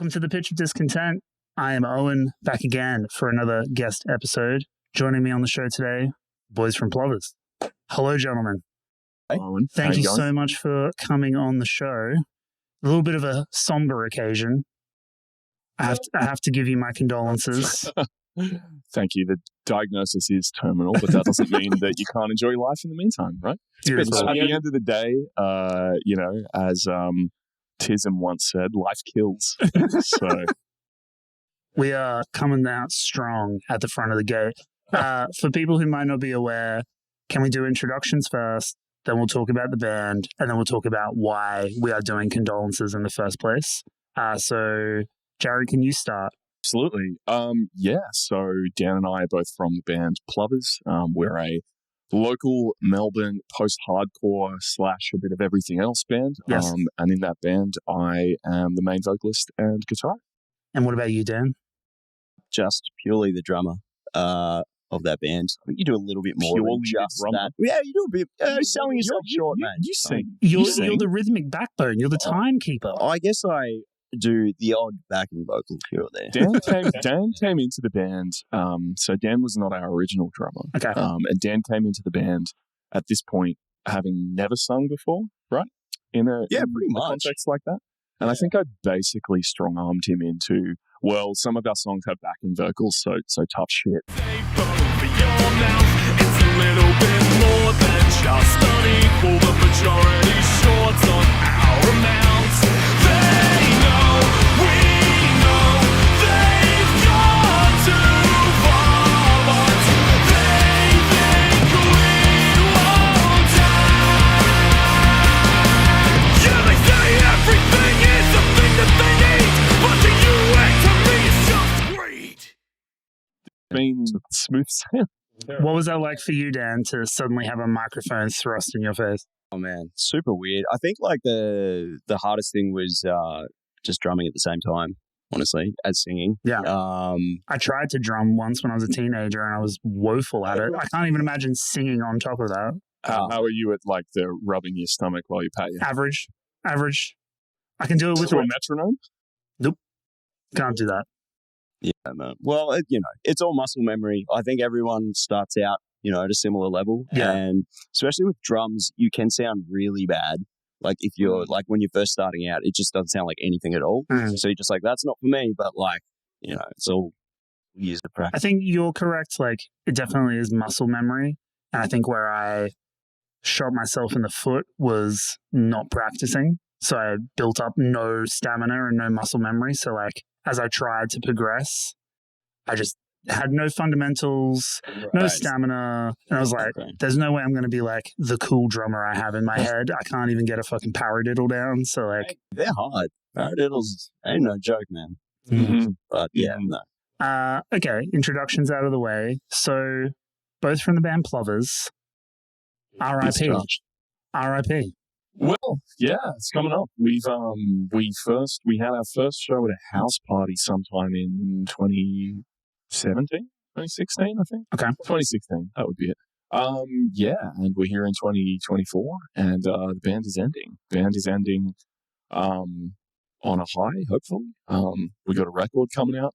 Welcome to the Pitch of Discontent. I am Owen, back again for another guest episode. Joining me on the show today, boys from Plovers. Hello, gentlemen. Hey, Owen. Thank you so much for coming on the show. A little bit of a somber occasion. I have to give you my condolences. Thank you. The diagnosis is terminal, but that doesn't mean that you can't enjoy life in the meantime, right? Beautiful. At the end of the day, as Tism once said, life kills. So we are coming out strong at the front of the gate. For people who might not be aware, can we do introductions first? Then we'll talk about the band, and then we'll talk about why we are doing condolences in the first place. So, Jared, can you start? Absolutely. So Dan and I are both from the band Plovers. We're a local Melbourne post-hardcore / a bit of everything else band. Yes. And in that band, I am the main vocalist and guitar. And what about you, Dan? Just purely the drummer of that band. I think you do a little bit more Purely than just the drummer? that. Yeah, you do a bit. Selling yourself short, man. You sing. You're the rhythmic backbone. You're the timekeeper. I guess I do the odd backing vocal here or there. Dan came into the band. So Dan was not our original drummer. Okay. And Dan came into the band at this point having never sung before, right? In pretty much. Context like that. And I think I basically strong-armed him into, well, some of our songs have backing vocals, so tough shit. It's a little bit more than just unequal. The majority shorts on our amounts. They know, we know, they've gone too far, but they think we won't die. Yeah, they say everything is the thing that they need, but to you and to me it's just great. Been smooth sound. What was that like for you, Dan, to suddenly have a microphone thrust in your face? Oh man, super weird. I think like the hardest thing was just drumming at the same time, honestly, as singing. Yeah. I tried to drum once when I was a teenager and I was woeful at it. I can't even imagine singing on top of that. How are you at like the rubbing your stomach while you pat your Average. I can do it with to a metronome? Nope. Can't do that. Yeah, no. Well, it's all muscle memory. I think everyone starts out, at a similar level. Yeah. And especially with drums, you can sound really bad. Like if you're like when you're first starting out, it just doesn't sound like anything at all. So you're just like, that's not for me. But like, it's all years of practice. I think you're correct. Like it definitely is muscle memory. And I think where I shot myself in the foot was not practicing. So I built up no stamina and no muscle memory. So like as I tried to progress, I just had no fundamentals, no stamina. And I was like, there's no way I'm going to be like the cool drummer I have in my head. I can't even get a fucking paradiddle down. So like... They're hard. Paradiddles ain't no joke, man. Mm-hmm. But yeah, no. Okay, introductions out of the way. So both from the band Plovers. R.I.P. R.I.P. Well, yeah, it's coming up. We had our first show at a house party sometime in 2016, I think. Okay. 2016, that would be it. And we're here in 2024, and the band is ending. On a high, hopefully. We got a record coming out,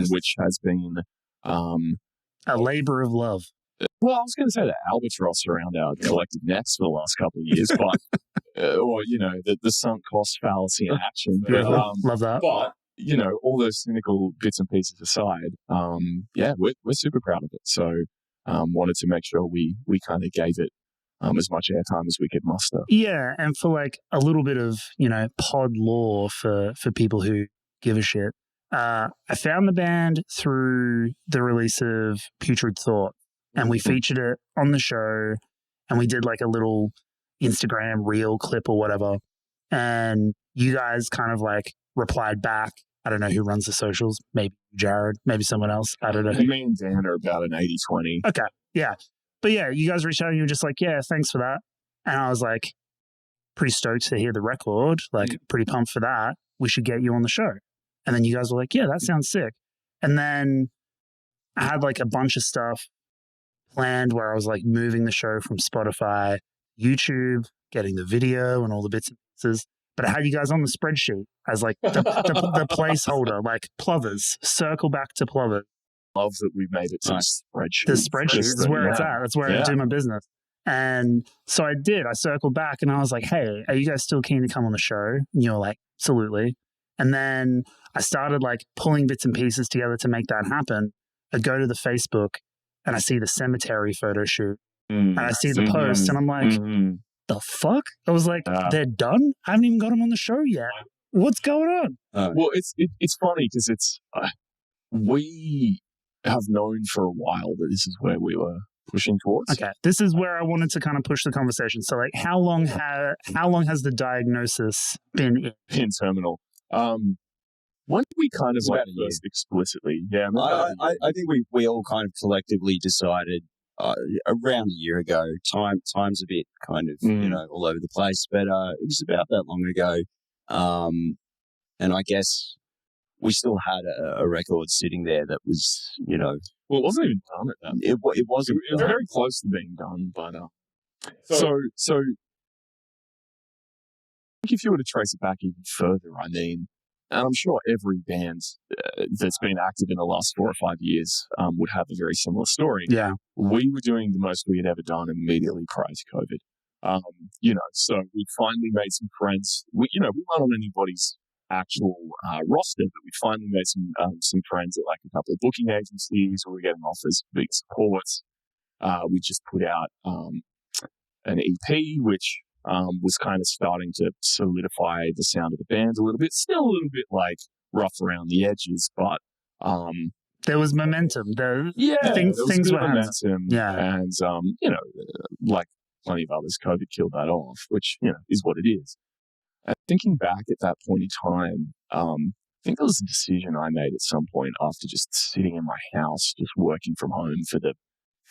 which has been a labor of love. Well, I was going to say the albatross around our collective necks for the last couple of years, but or the sunk cost fallacy in action. Love that. But all those cynical bits and pieces aside, we're super proud of it. So wanted to make sure we kind of gave it as much airtime as we could muster. Yeah, and for like a little bit of pod lore for people who give a shit. I found the band through the release of Putrid Thought. And we featured it on the show, and we did like a little Instagram reel clip or whatever. And you guys kind of like replied back. I don't know who runs the socials. Maybe Jared, maybe someone else. I don't know. Me and Dan are about an 80-20. Okay, yeah. But yeah, you guys reached out and you were just like, yeah, thanks for that. And I was like, pretty stoked to hear the record, like pretty pumped for that. We should get you on the show. And then you guys were like, yeah, that sounds sick. And then I had like a bunch of stuff planned where I was like moving the show from Spotify, YouTube, getting the video and all the bits and pieces. but I had you guys on the spreadsheet as like the placeholder, like Plovers, circle back to Plovers. Love that we made it to the spreadsheet. The spreadsheet is where it's at. That's where I do my business. And so I did. I circled back and I was like, hey, are you guys still keen to come on the show? And you were like, absolutely. And then I started like pulling bits and pieces together to make that happen. I go to the Facebook and I see the cemetery photo shoot. And I see the post and I'm like, the fuck? I was like, they're done? I haven't even got them on the show yet. What's going on? Well, it's funny because it's we have known for a while that this is where we were pushing towards. Okay, this is where I wanted to kind of push the conversation. So, like, how long has the diagnosis been in terminal? When did we kind of like first explicitly? Yeah, I think we all kind of collectively decided around a year ago. Time's a bit kind of all over the place, but it was about that long ago. And I guess we still had a record sitting there that was, well, it wasn't even done at that. It wasn't. It was very close to being done, but so I think if you were to trace it back even further, I mean, and I'm sure every band that's been active in the last 4 or 5 years would have a very similar story. Yeah, we were doing the most we had ever done immediately prior to COVID. So we finally made some friends. We weren't on anybody's actual roster, but we finally made some friends at like a couple of booking agencies where we were getting offers for big supports. We just put out an EP, which was kind of starting to solidify the sound of the band a little bit. Still a little bit like rough around the edges, but there was momentum. Things were momentum. Yeah, and like plenty of others, COVID killed that off, which is what it is. And thinking back at that point in time, I think there was a decision I made at some point after just sitting in my house, just working from home for the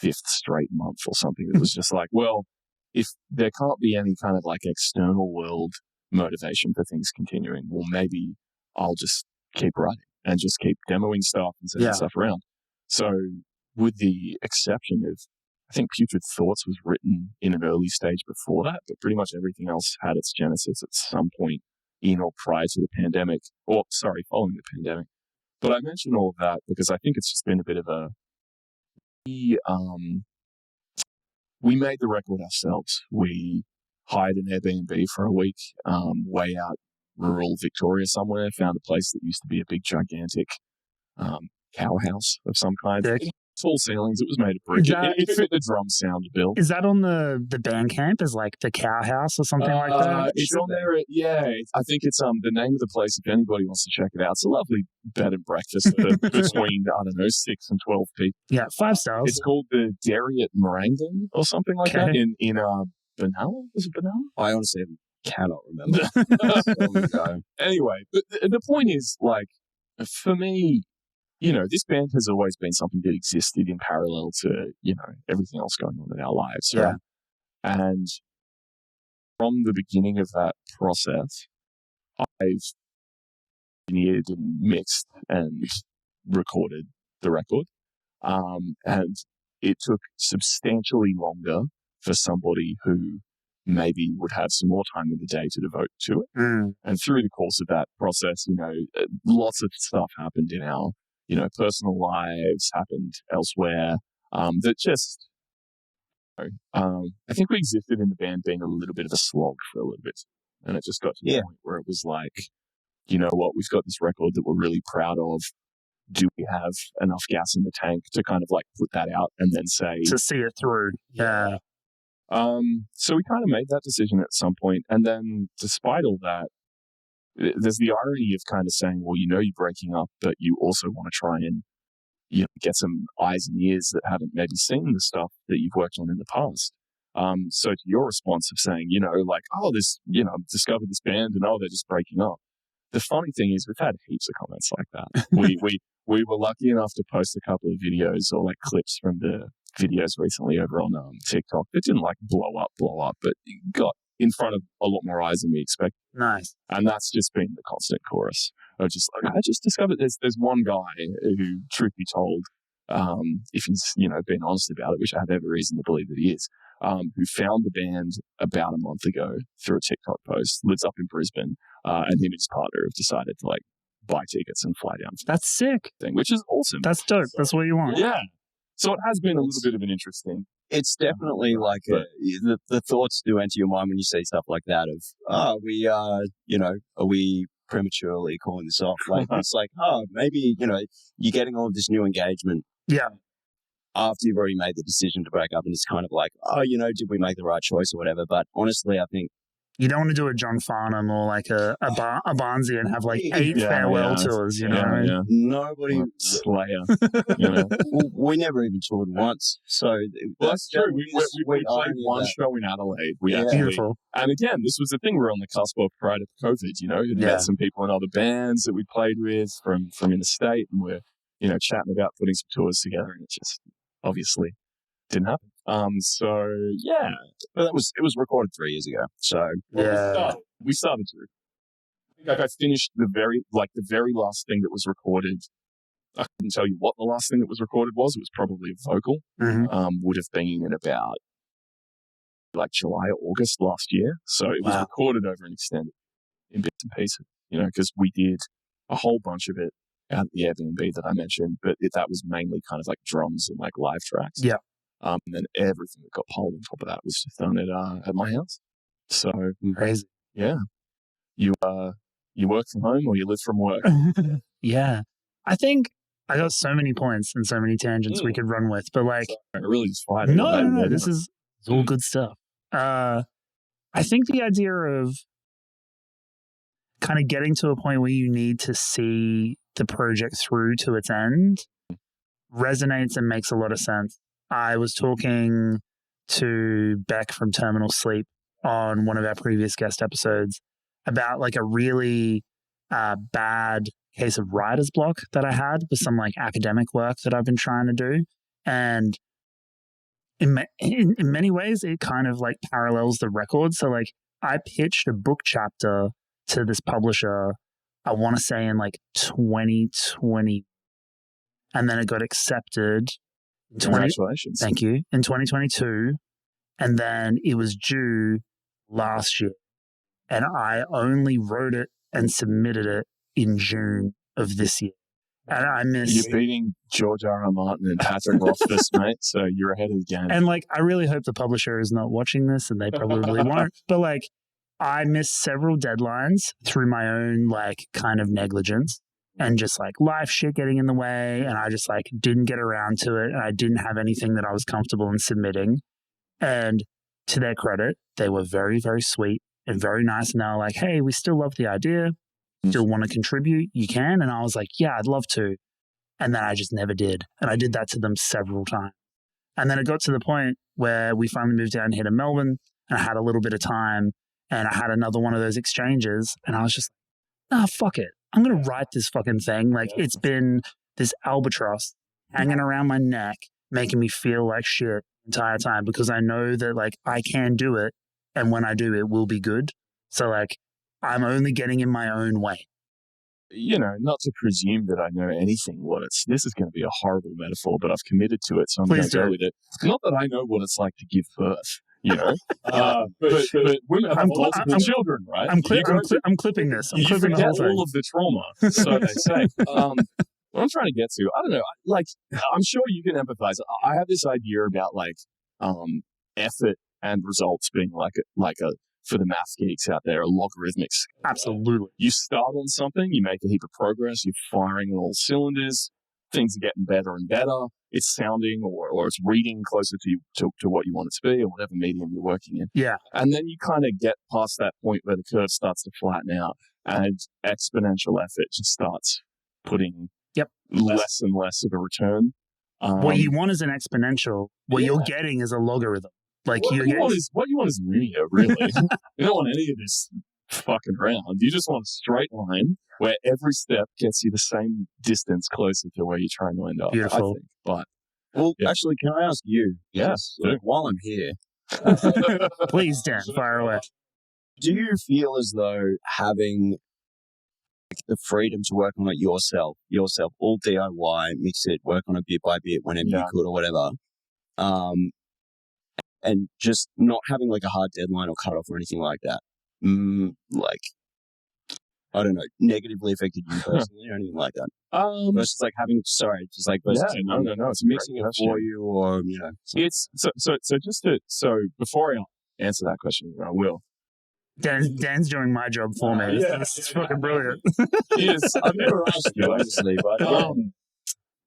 5th straight month or something. That was just like, well, if there can't be any kind of like external world motivation for things continuing, well, maybe I'll just keep writing and just keep demoing stuff and sending stuff around. So with the exception of, I think Putrid Thoughts was written in an early stage before that, but pretty much everything else had its genesis at some point in or prior to the pandemic, following the pandemic. But I mention all of that because I think it's just been a bit of we made the record ourselves. We hired an Airbnb for a week, way out rural Victoria somewhere, found a place that used to be a big, gigantic cow house of some kind. Tall ceilings. It was made of brick. It fit the drum sound bill. Is that on the Bandcamp as like the cow house or something like that? It's on there. I think it's the name of the place. If anybody wants to check it out, it's a lovely bed and breakfast for between 6 and 12 people. Yeah, 5 stars. It's called the Dairy at Marangan or something like that in Benalla. Was it Benalla? I honestly cannot remember. Anyway, but the point is, like, for me, this band has always been something that existed in parallel to, everything else going on in our lives. Yeah. Right? And from the beginning of that process, I've engineered and mixed and recorded the record. And it took substantially longer for somebody who maybe would have some more time in the day to devote to it. And through the course of that process, lots of stuff happened in our personal lives, happened elsewhere, that just, I think we existed in the band being a little bit of a slog for a little bit. And it just got to the point where it was like, you know what, we've got this record that we're really proud of. Do we have enough gas in the tank to kind of like put that out and then say... To see it through. Yeah. So we kind of made that decision at some point. And then despite all that, there's the irony of kind of saying, well, you're breaking up, but you also want to try and get some eyes and ears that haven't maybe seen the stuff that you've worked on in the past. So to your response of saying, I've discovered this band and they're just breaking up. The funny thing is we've had heaps of comments like that. We were lucky enough to post a couple of videos or like clips from the videos recently over on TikTok. It didn't like blow up, but it got in front of a lot more eyes than we expected. Nice. And that's just been the constant chorus of just like, I just discovered there's one guy who, truth be told, if he's, been honest about it, which I have every reason to believe that he is, who found the band about a month ago through a TikTok post, lives up in Brisbane, and him and his partner have decided to like buy tickets and fly down. That's sick. Which is awesome. That's dope. That's what you want. Yeah. So it has been a little bit of an interesting. It's definitely like the thoughts do enter your mind when you see stuff like that of, are we prematurely calling this off? Like, it's like, maybe, you're getting all of this new engagement. Yeah. After you've already made the decision to break up, and it's kind of like, did we make the right choice or whatever? But honestly, I think you don't want to do a John Farnham or like a Barnsley and have like 8 farewell tours, you know? Yeah. Nobody Slayer. We never even toured once, so that's true. We played one show in Adelaide. Beautiful. And again, this was the thing. We were on the cusp of prior to COVID. We'd met some people in other bands that we played with from interstate, and we're chatting about putting some tours together, and it just obviously didn't happen. But it was recorded 3 years ago. So we started to. I think I finished the very last thing that was recorded. I couldn't tell you what the last thing that was recorded was. It was probably a vocal. Would have been in about like July or August last year. So it was recorded over an extended in bits and pieces. Because we did a whole bunch of it out at the Airbnb that I mentioned, but that was mainly kind of like drums and like live tracks. Yeah. And then everything that got pulled on top of that was just done at my house. So crazy. Yeah. You work from home or you live from work? Yeah. I think I got so many points and so many tangents we could run with, but like I really just fired. No. This is all good stuff. I think the idea of kind of getting to a point where you need to see the project through to its end resonates and makes a lot of sense. I was talking to Beck from Terminal Sleep on one of our previous guest episodes about like a really bad case of writer's block that I had with some like academic work that I've been trying to do. And in many ways, it kind of like parallels the record. So like I pitched a book chapter to this publisher, I want to say in like 2020, and then it got accepted. Congratulations. Thank you. In 2022, and then it was due last year. And I only wrote it and submitted it in June of this year. And I missed... You're beating George R.R. Martin and Patrick Rothfuss, mate, so you're ahead of the game. And like, I really hope the publisher is not watching this, and they probably won't. But like, I missed several deadlines through my own like kind of negligence. And just like life shit getting in the way. And I just like didn't get around to it. And I didn't have anything that I was comfortable in submitting. And to their credit, they were very, very sweet and very nice. And they were like, hey, we still love the idea. Still want to contribute? You can. And I was like, yeah, I'd love to. And then I just never did. And I did that to them several times. And then it got to the point where we finally moved down here to Melbourne. And I had a little bit of time. And I had another one of those exchanges. And I was just like, fuck it. I'm going to write this fucking thing. Like, it's been this albatross hanging around my neck, making me feel like shit the entire time because I know that, like, I can do it. And when I do, it will be good. So, like, I'm only getting in my own way. Not to presume that I know anything this is going to be a horrible metaphor, but I've committed to it. So I'm going to go with it. Not that I know what it's like to give birth. But women have multiple children, right? I'm clipping this. I'm clipping the whole thing. All of the trauma, so they say. What I'm trying to get to, I don't know. Like, I'm sure you can empathize. I have this idea about like effort and results being like a for the math geeks out there, a logarithmic scale. Absolutely. You start on something, you make a heap of progress, you're firing on all cylinders. Things are getting better and better. It's sounding or it's reading closer to what you want it to be or whatever medium you're working in. Yeah. And then you kind of get past that point where the curve starts to flatten out and exponential effort just starts putting less and less of a return. What you want is an exponential. What you're getting is a logarithm. Like what you want is linear, really. You don't want any of this fucking round. You just want a straight line where every step gets you the same distance closer to where you're trying to end up. Beautiful. I think. Actually, can I ask you? Yes. While I'm here, please, Dan, fire away. Do you feel as though having the freedom to work on it yourself, all DIY, mix it, work on it bit by bit whenever you could or whatever. And just not having like a hard deadline or cutoff or anything like that. Like, I don't know, negatively affected you personally or anything like that. Versus like having, it's mixing it for you, or It's so before I answer that question, I will. Dan's doing my job for me. Yeah, it's fucking brilliant. Yes, I've never asked you, honestly, but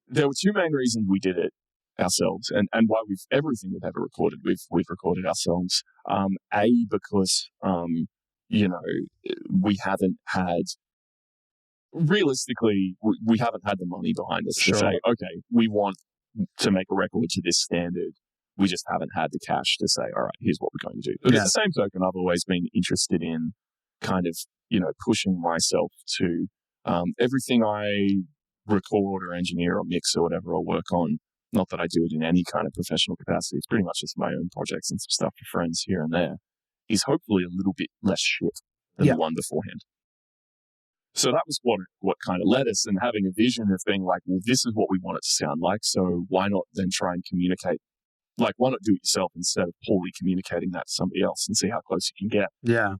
there were two main reasons we did it ourselves, and why everything we've ever recorded, we've recorded ourselves. Because we haven't had, realistically, we haven't had the money behind us to say, okay, we want to make a record to this standard. We just haven't had the cash to say, all right, here's what we're going to do. But at the same token, I've always been interested in kind of, pushing myself to everything I record or engineer or mix or whatever or work on. Not that I do it in any kind of professional capacity. It's pretty much just my own projects and some stuff for friends here and there. Is hopefully a little bit less shit than the one beforehand. So that was what kind of led us, and having a vision of being like, well, this is what we want it to sound like. So why not then try and communicate? Like, why not do it yourself instead of poorly communicating that to somebody else and see how close you can get? Yeah.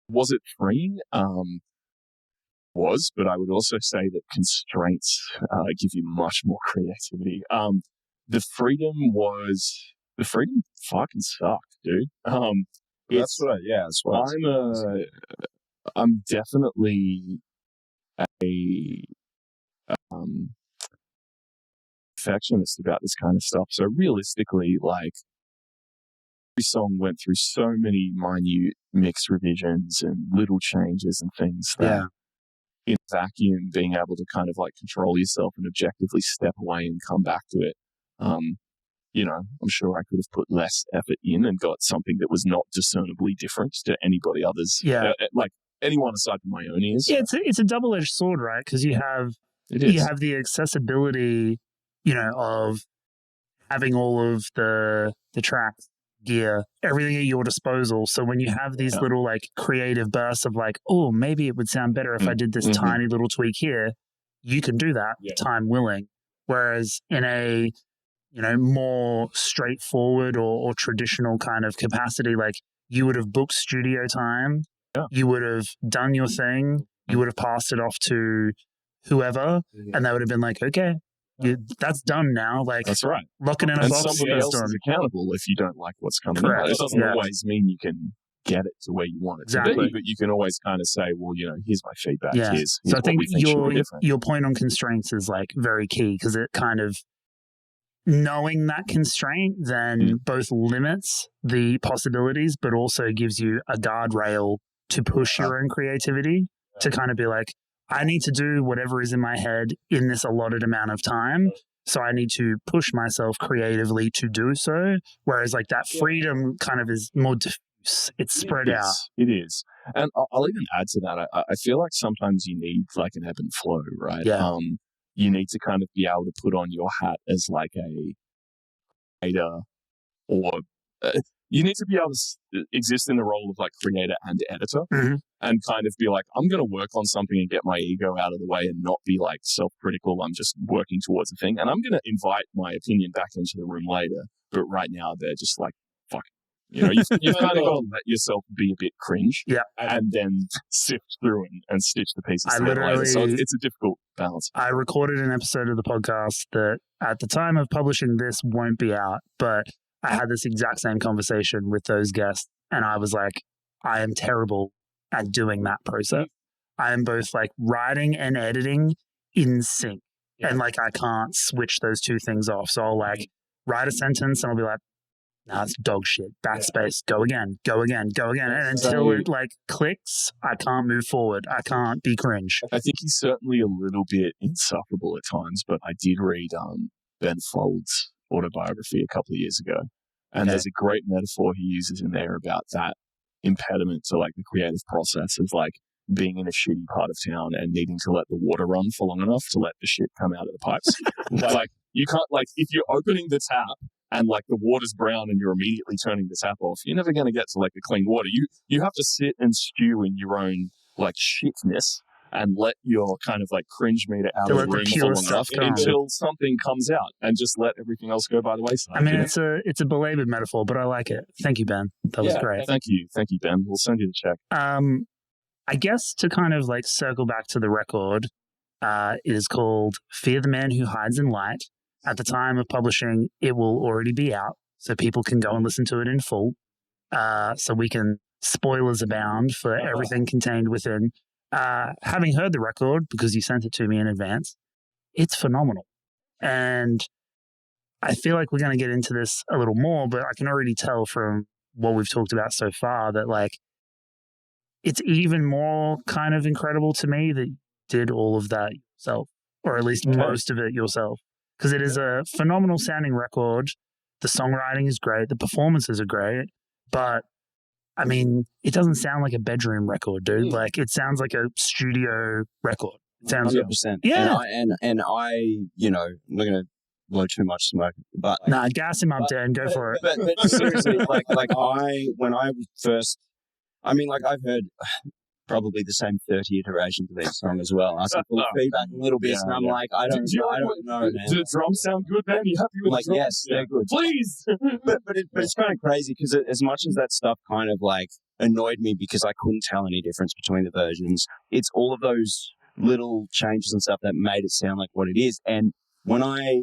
Was it freeing? But I would also say that constraints give you much more creativity. The freedom fucking sucked, dude. that's what I'm definitely a perfectionist about this kind of stuff. So realistically, like, every song went through so many minute mix revisions and little changes and things that in vacuum, being able to kind of like control yourself and objectively step away and come back to it. I'm sure I could have put less effort in and got something that was not discernibly different to anybody other's. Yeah. Like anyone aside from my own ears. Yeah, it's a double-edged sword, right? Because you have the accessibility, of having all of the tracks, gear, everything at your disposal. So when you have these little like creative bursts of like, oh, maybe it would sound better if I did this tiny little tweak here, you can do that, time willing. Whereas in a more straightforward or traditional kind of capacity, like, you would have booked studio time, you would have done your thing, you would have passed it off to whoever, and they would have been like, okay, that's done now. Like, that's right. Lock it in a box. Somebody else is accountable if you don't like what's coming out. It doesn't always mean you can get it to where you want it to be, but you can always kind of say, well, here's my feedback. Yeah. Here's so I think different. your point on constraints is like very key, because it kind of, knowing that constraint then both limits the possibilities, but also gives you a guardrail to push your own creativity, to kind of be like, I need to do whatever is in my head in this allotted amount of time. So I need to push myself creatively to do so. Whereas like that freedom kind of is more diffuse. It's spread out. It is. And I'll even add to that. I feel like sometimes you need like an ebb and flow, right? Yeah. You need to kind of be able to put on your hat as like a creator, or you need to be able to exist in the role of like creator and editor, and kind of be like, I'm going to work on something and get my ego out of the way and not be like self-critical. I'm just working towards a thing, and I'm going to invite my opinion back into the room later. But right now they're just like, fuck. You've kind of got to let yourself be a bit cringe, and then sift through and stitch the pieces together later. So it's a difficult balance. I recorded an episode of the podcast that at the time of publishing this won't be out, but I had this exact same conversation with those guests, and I was like, I am terrible at doing that process. I am both like writing and editing in sync, and like I can't switch those two things off. So I'll like write a sentence and I'll be like, nah, it's dog shit. Backspace. Go again. And until it like clicks, I can't move forward. I can't be cringe. I think he's certainly a little bit insufferable at times, but I did read Ben Folds' autobiography a couple of years ago. And there's a great metaphor he uses in there about that impediment to like the creative process of like being in a shitty part of town and needing to let the water run for long enough to let the shit come out of the pipes. Like you can't, like if you're opening the tap and like the water's brown and you're immediately turning the tap off, you're never going to get to like the clean water. You have to sit and stew in your own like shitness and let your kind of like cringe meter out To of let the ring pure long stuff enough come. until something comes out, and just let everything else go by the wayside. I mean, it's a belabored metaphor, but I like it. Thank you, Ben. That was great. Thank you, Ben. We'll send you the check. I guess to kind of like circle back to the record, it is called Fear the Man Who Hides in Light. At the time of publishing, it will already be out, so people can go and listen to it in full. So we can, spoilers abound for everything contained within. Having heard the record, because you sent it to me in advance, it's phenomenal. And I feel like we're going to get into this a little more, but I can already tell from what we've talked about so far that like it's even more kind of incredible to me that you did all of that yourself, or at least most of it yourself, because it is a phenomenal sounding record. The songwriting is great. The performances are great, but I mean, it doesn't sound like a bedroom record, dude. Like it sounds like a studio record. It sounds 100%. Yeah. And I, you know, I'm not going to blow too much smoke, but Nah, gas him up, Dan. Go for it. But seriously, when I first, I mean, like I've heard probably the same 30 iterations of each song as well. I full of feedback a little bit, and I'm like, I don't know, man. Do the drums sound good, man? You happy with Like, the drums? yes, they're good. Please. but it's kind of crazy because as much as that stuff kind of like annoyed me because I couldn't tell any difference between the versions, it's all of those little changes and stuff that made it sound like what it is. And when I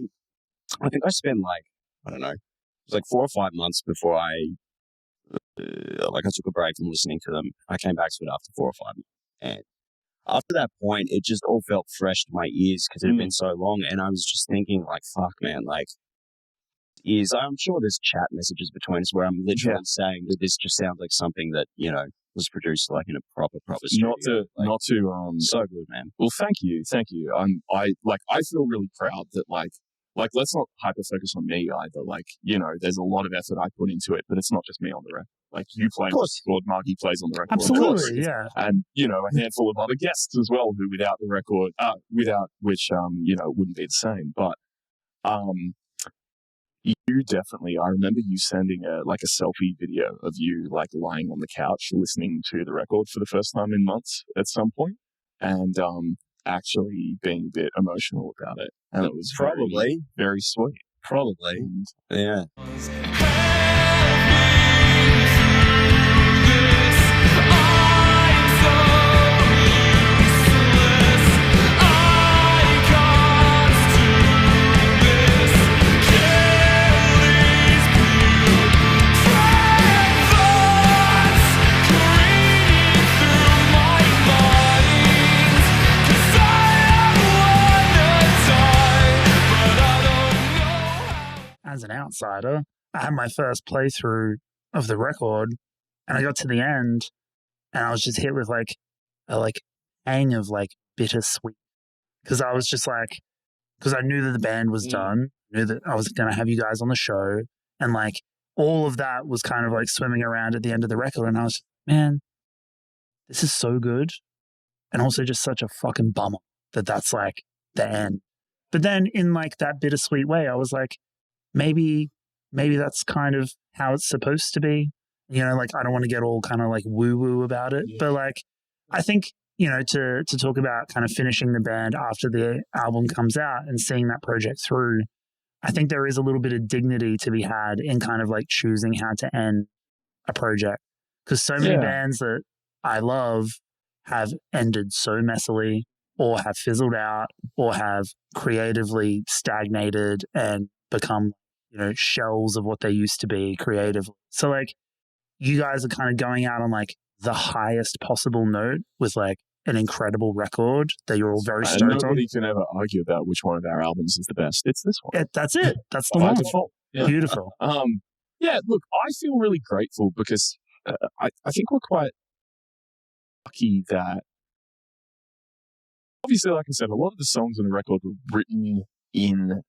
think I spent like, I don't know, it was like 4 or 5 months before I took a break from listening to them. I came back to it after 4 or 5 months. And after that point, it just all felt fresh to my ears because it had been so long. And I was just thinking like, fuck, man, like, I'm sure there's chat messages between us where I'm literally saying that this just sounds like something that, you know, was produced like in a proper studio. So good, man. Well, thank you. I feel really proud that like let's not hyper focus on me either. Like, you know, there's a lot of effort I put into it, but it's not just me on the record. Like you play on the record, Margy plays on the record. Absolutely, yeah. And, you know, a handful of other guests as well who without the record, without which, you know, wouldn't be the same. But, you definitely, I remember you sending a selfie video of you like lying on the couch listening to the record for the first time in months at some point, and actually being a bit emotional about it. And it was probably very sweet. Probably. Yeah. As an outsider, I had my first playthrough of the record, and I got to the end, and I was just hit with like a hang of like bittersweet, because I was just like, because I knew that the band was done, knew that I was going to have you guys on the show, and like all of that was kind of like swimming around at the end of the record, and I was, man, this is so good, and also just such a fucking bummer that that's like the end. But then in like that bittersweet way, I was like, maybe that's kind of how it's supposed to be. You know, like I don't want to get all kind of like woo-woo about it. But like I think, you know, to talk about kind of finishing the band after the album comes out and seeing that project through, I think there is a little bit of dignity to be had in kind of like choosing how to end a project. Because so many bands that I love have ended so messily, or have fizzled out, or have creatively stagnated and become, you know, shells of what they used to be creatively. So like you guys are kind of going out on like the highest possible note with like an incredible record that you're all very stoked on. Nobody can ever argue about which one of our albums is the best. It's this one. That's it. That's the By one. default. Yeah. Beautiful. Yeah, look, I feel really grateful because I think we're quite lucky that obviously, like I said, a lot of the songs on the record were written in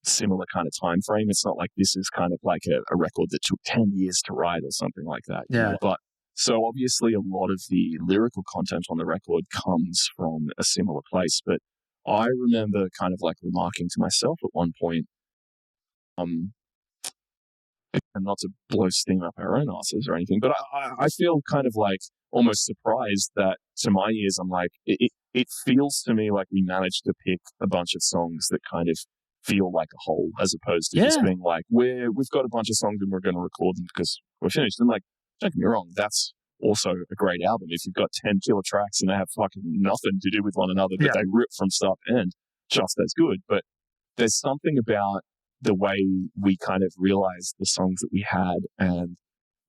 similar kind of time frame. It's not like this is kind of like a record that took 10 years to write or something like that. Yeah. But so obviously a lot of the lyrical content on the record comes from a similar place. But I remember kind of like remarking to myself at one point, and not to blow steam up our own asses or anything, but I feel kind of like, almost surprised that to my ears, I'm like, it feels to me like we managed to pick a bunch of songs that kind of feel like a whole, as opposed to just being like, we've got a bunch of songs and we're going to record them because we're finished. And like, don't get me wrong, that's also a great album. If you've got 10 killer tracks and they have fucking nothing to do with one another, but they rip from start to end, just as good. But there's something about the way we kind of realized the songs that we had and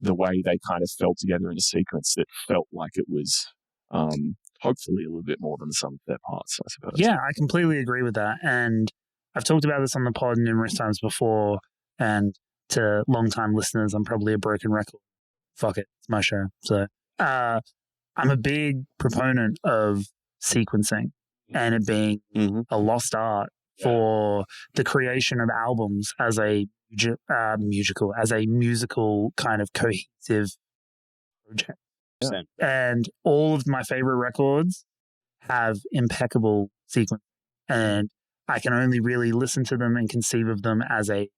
the way they kind of fell together in a sequence that felt like it was hopefully a little bit more than the sum of their parts, I suppose. Yeah, I completely agree with that. And I've talked about this on the pod numerous times before, and to long-time listeners, I'm probably a broken record. Fuck it, it's my show. So I'm a big proponent of sequencing and it being a lost art for the creation of albums as a musical kind of cohesive project. Yeah. And all of my favorite records have impeccable sequence, and I can only really listen to them and conceive of them as a,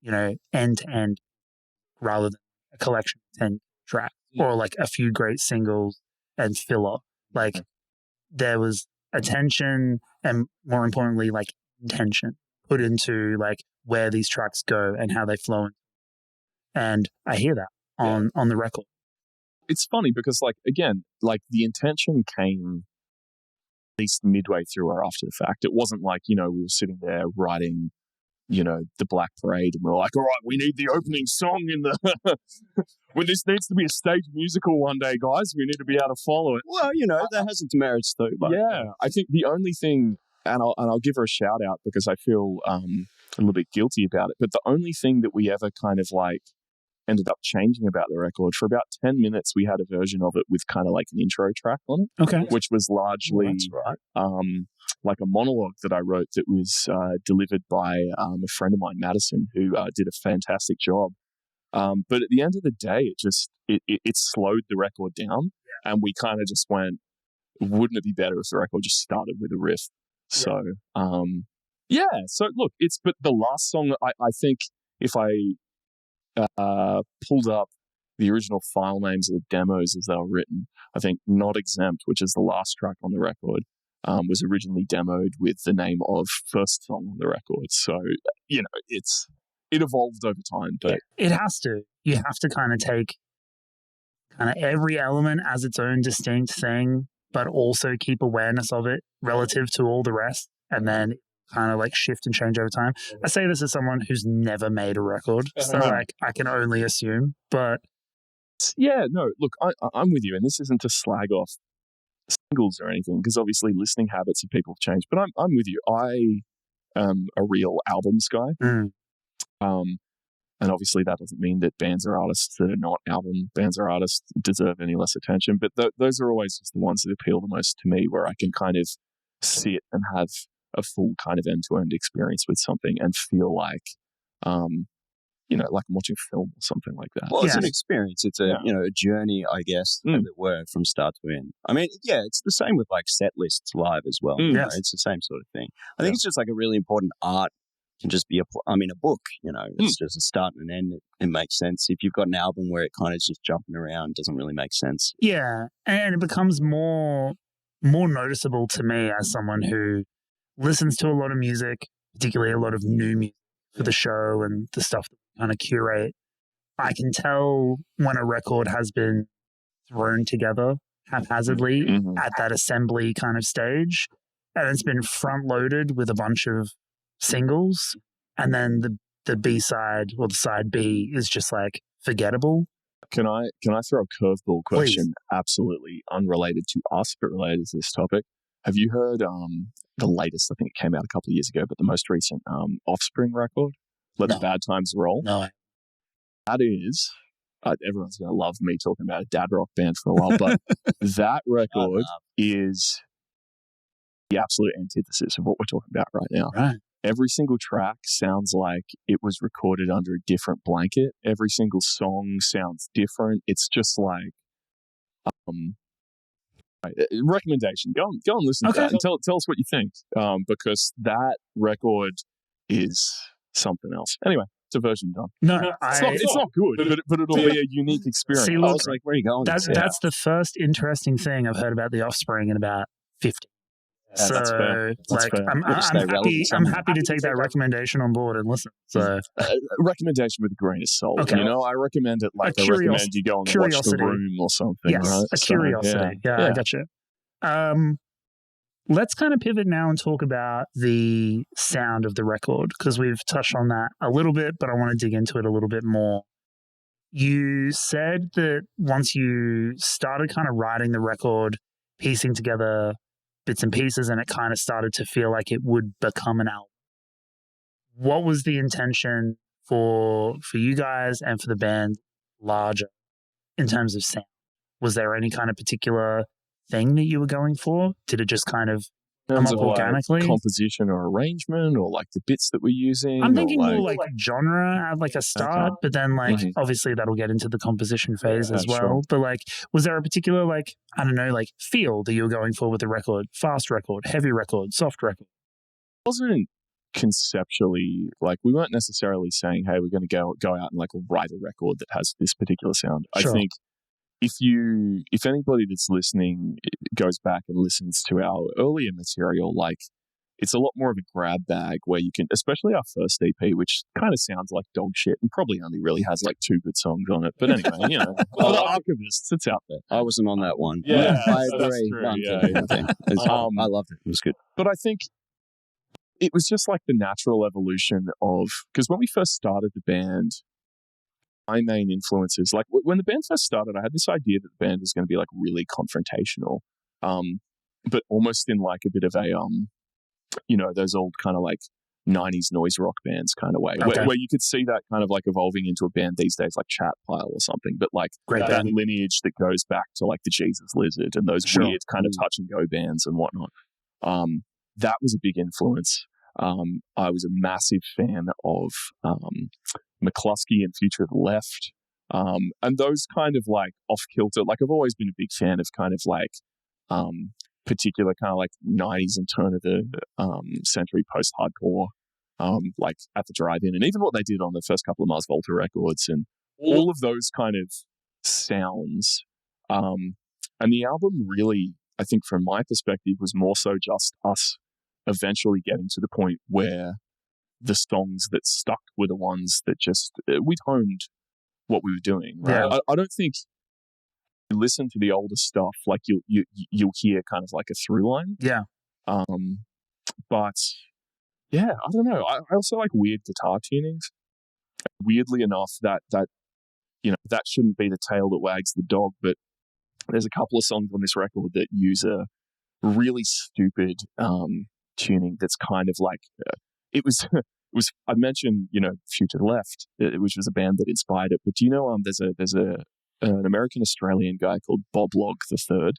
end to end rather than a collection of 10 tracks or like a few great singles and filler. Like there was attention and more importantly, like intention put into like where these tracks go and how they flow in. And I hear that on the record. It's funny because like, again, like the intention came at least midway through or after the fact. It wasn't like, we were sitting there writing, the Black Parade and we're like, all right, we need the opening song in the, when this needs to be a stage musical one day, guys, we need to be able to follow it. Well, that has its merits too. But I think the only thing, and I'll give her a shout out because I feel a little bit guilty about it, but the only thing that we ever kind of like ended up changing about the record, for about 10 minutes we had a version of it with kind of like an intro track on it, which was largely like a monologue that I wrote that was delivered by a friend of mine, Madison, who did a fantastic job. But at the end of the day, it slowed the record down, and we kind of just went, wouldn't it be better if the record just started with a riff? So, so look, but the last song, I think if I pulled up the original file names of the demos as they were written, I think Not Exempt, which is the last track on the record, was originally demoed with the name of first song on the record. So, it evolved over time. But it has to. You have to kind of take kind of every element as its own distinct thing, but also keep awareness of it relative to all the rest, and then kind of like shift and change over time. I say this as someone who's never made a record, so like I can only assume. But look, I'm with you, and this isn't to slag off singles or anything, because obviously listening habits of people have changed. But I'm with you. I am a real albums guy. And obviously that doesn't mean that bands or artists that are not album bands or artists deserve any less attention. But those are always just the ones that appeal the most to me, where I can kind of sit and have a full kind of end-to-end experience with something and feel like, like I'm watching a film or something like that. Well, it's an experience. It's a journey, I guess, as it were, from start to end. I mean, it's the same with like set lists live as well. It's the same sort of thing. I think it's just like a really important art. Can just be a book, it's just a start and an end. It makes sense. If you've got an album where it kind of is just jumping around, it doesn't really make sense. Yeah, and it becomes more noticeable to me as someone who listens to a lot of music, particularly a lot of new music for the show and the stuff that we kind of curate. I can tell when a record has been thrown together haphazardly at that assembly kind of stage, and it's been front loaded with a bunch of singles, and then the B-side or the side B is just like forgettable. Can I throw a curveball question? Please. Absolutely unrelated to us, but related to this topic. Have you heard the latest? I think it came out a couple of years ago, but the most recent Offspring record, Let the Bad Times Roll. No. That is, everyone's going to love me talking about a dad rock band for a while, but that record is the absolute antithesis of what we're talking about right now. Right. Every single track sounds like it was recorded under a different blanket. Every single song sounds different. It's just like, recommendation. Go and listen to that and tell us what you think. Because that record is something else. Anyway, It's a version done. No, It's not good, but it'll be a unique experience. See, I look, was like, where are you going? with this? that's the first interesting thing I've heard about the Offspring in about 50. Yeah, So, that's fair. That's like, fair. I'm stay relevant I'm somehow. happy to take that recommendation on board and listen. So, Recommendation with a grain of salt. Okay. You know, I recommend it like A I recommend you go and watch The curiosity. Room or something. yes, right? a So, curiosity. Yeah, I got you. Let's kind of pivot now and talk about the sound of the record, because we've touched on that a little bit, but I want to dig into it a little bit more. You said that once you started kind of writing the record, piecing together bits and pieces, and it kind of started to feel like it would become an album. What was the intention for you guys and for the band larger in terms of sound? Was there any kind of particular thing that you were going for? Did it just kind of in come terms up of organically? like composition or arrangement or like the bits that we're using. I'm thinking or more like genre at like a start, but then like Mhm. obviously that'll get into the composition phase as well. sure. But like, was there a particular like, I don't know, like feel that you were going for with the record? Fast record, heavy record, soft record? wasn't conceptually like we weren't necessarily saying, hey, we're going to go out and like write a record that has this particular sound. Sure. I think if anybody that's listening goes back and listens to our earlier material, like it's a lot more of a grab bag where you can, especially our first EP, which kind of sounds like dog shit and probably only really has like 2 good songs on it. But anyway, you know, for the archivists, it's out there. I wasn't on that one. Yeah, I that's agree. true. No, I'm Yeah, kidding, yeah. I'm kidding. I loved it. It was good. But I think it was just like the natural evolution of, because when we first started the band, my main influences, like when the band first started, I had this idea that the band was going to be like really confrontational, but almost in like a bit of a, you know, those old kind of like 90s noise rock bands kind of way, Okay. where you could see that kind of like evolving into a band these days, like Chappell or something, but like Great that band. lineage that goes back to like the Jesus Lizard and those Sure. weird kind of touch and go bands and whatnot. That was a big influence. I was a massive fan of McCluskey and Future of the Left, and those kind of like off kilter. Like I've always been a big fan of kind of like particular kind of like 90s and turn of the century post hardcore, like at the drive-in, and even what they did on the first couple of Mars Volta records, and all of those kind of sounds. And the album really, I think, from my perspective, was more so just us eventually getting to the point where the songs that stuck were the ones that just we'd honed what we were doing. Right? Yeah. I don't think you listen to the older stuff like you'll hear kind of like a through line. Yeah. But yeah, I don't know. I also like weird guitar tunings. Weirdly enough, that you know, that shouldn't be the tail that wags the dog, but there's a couple of songs on this record that use a really stupid tuning that's kind of like it was I mentioned, you know, Future to the Left, which was a band that inspired it, but do you know there's an American Australian guy called Bob Log III.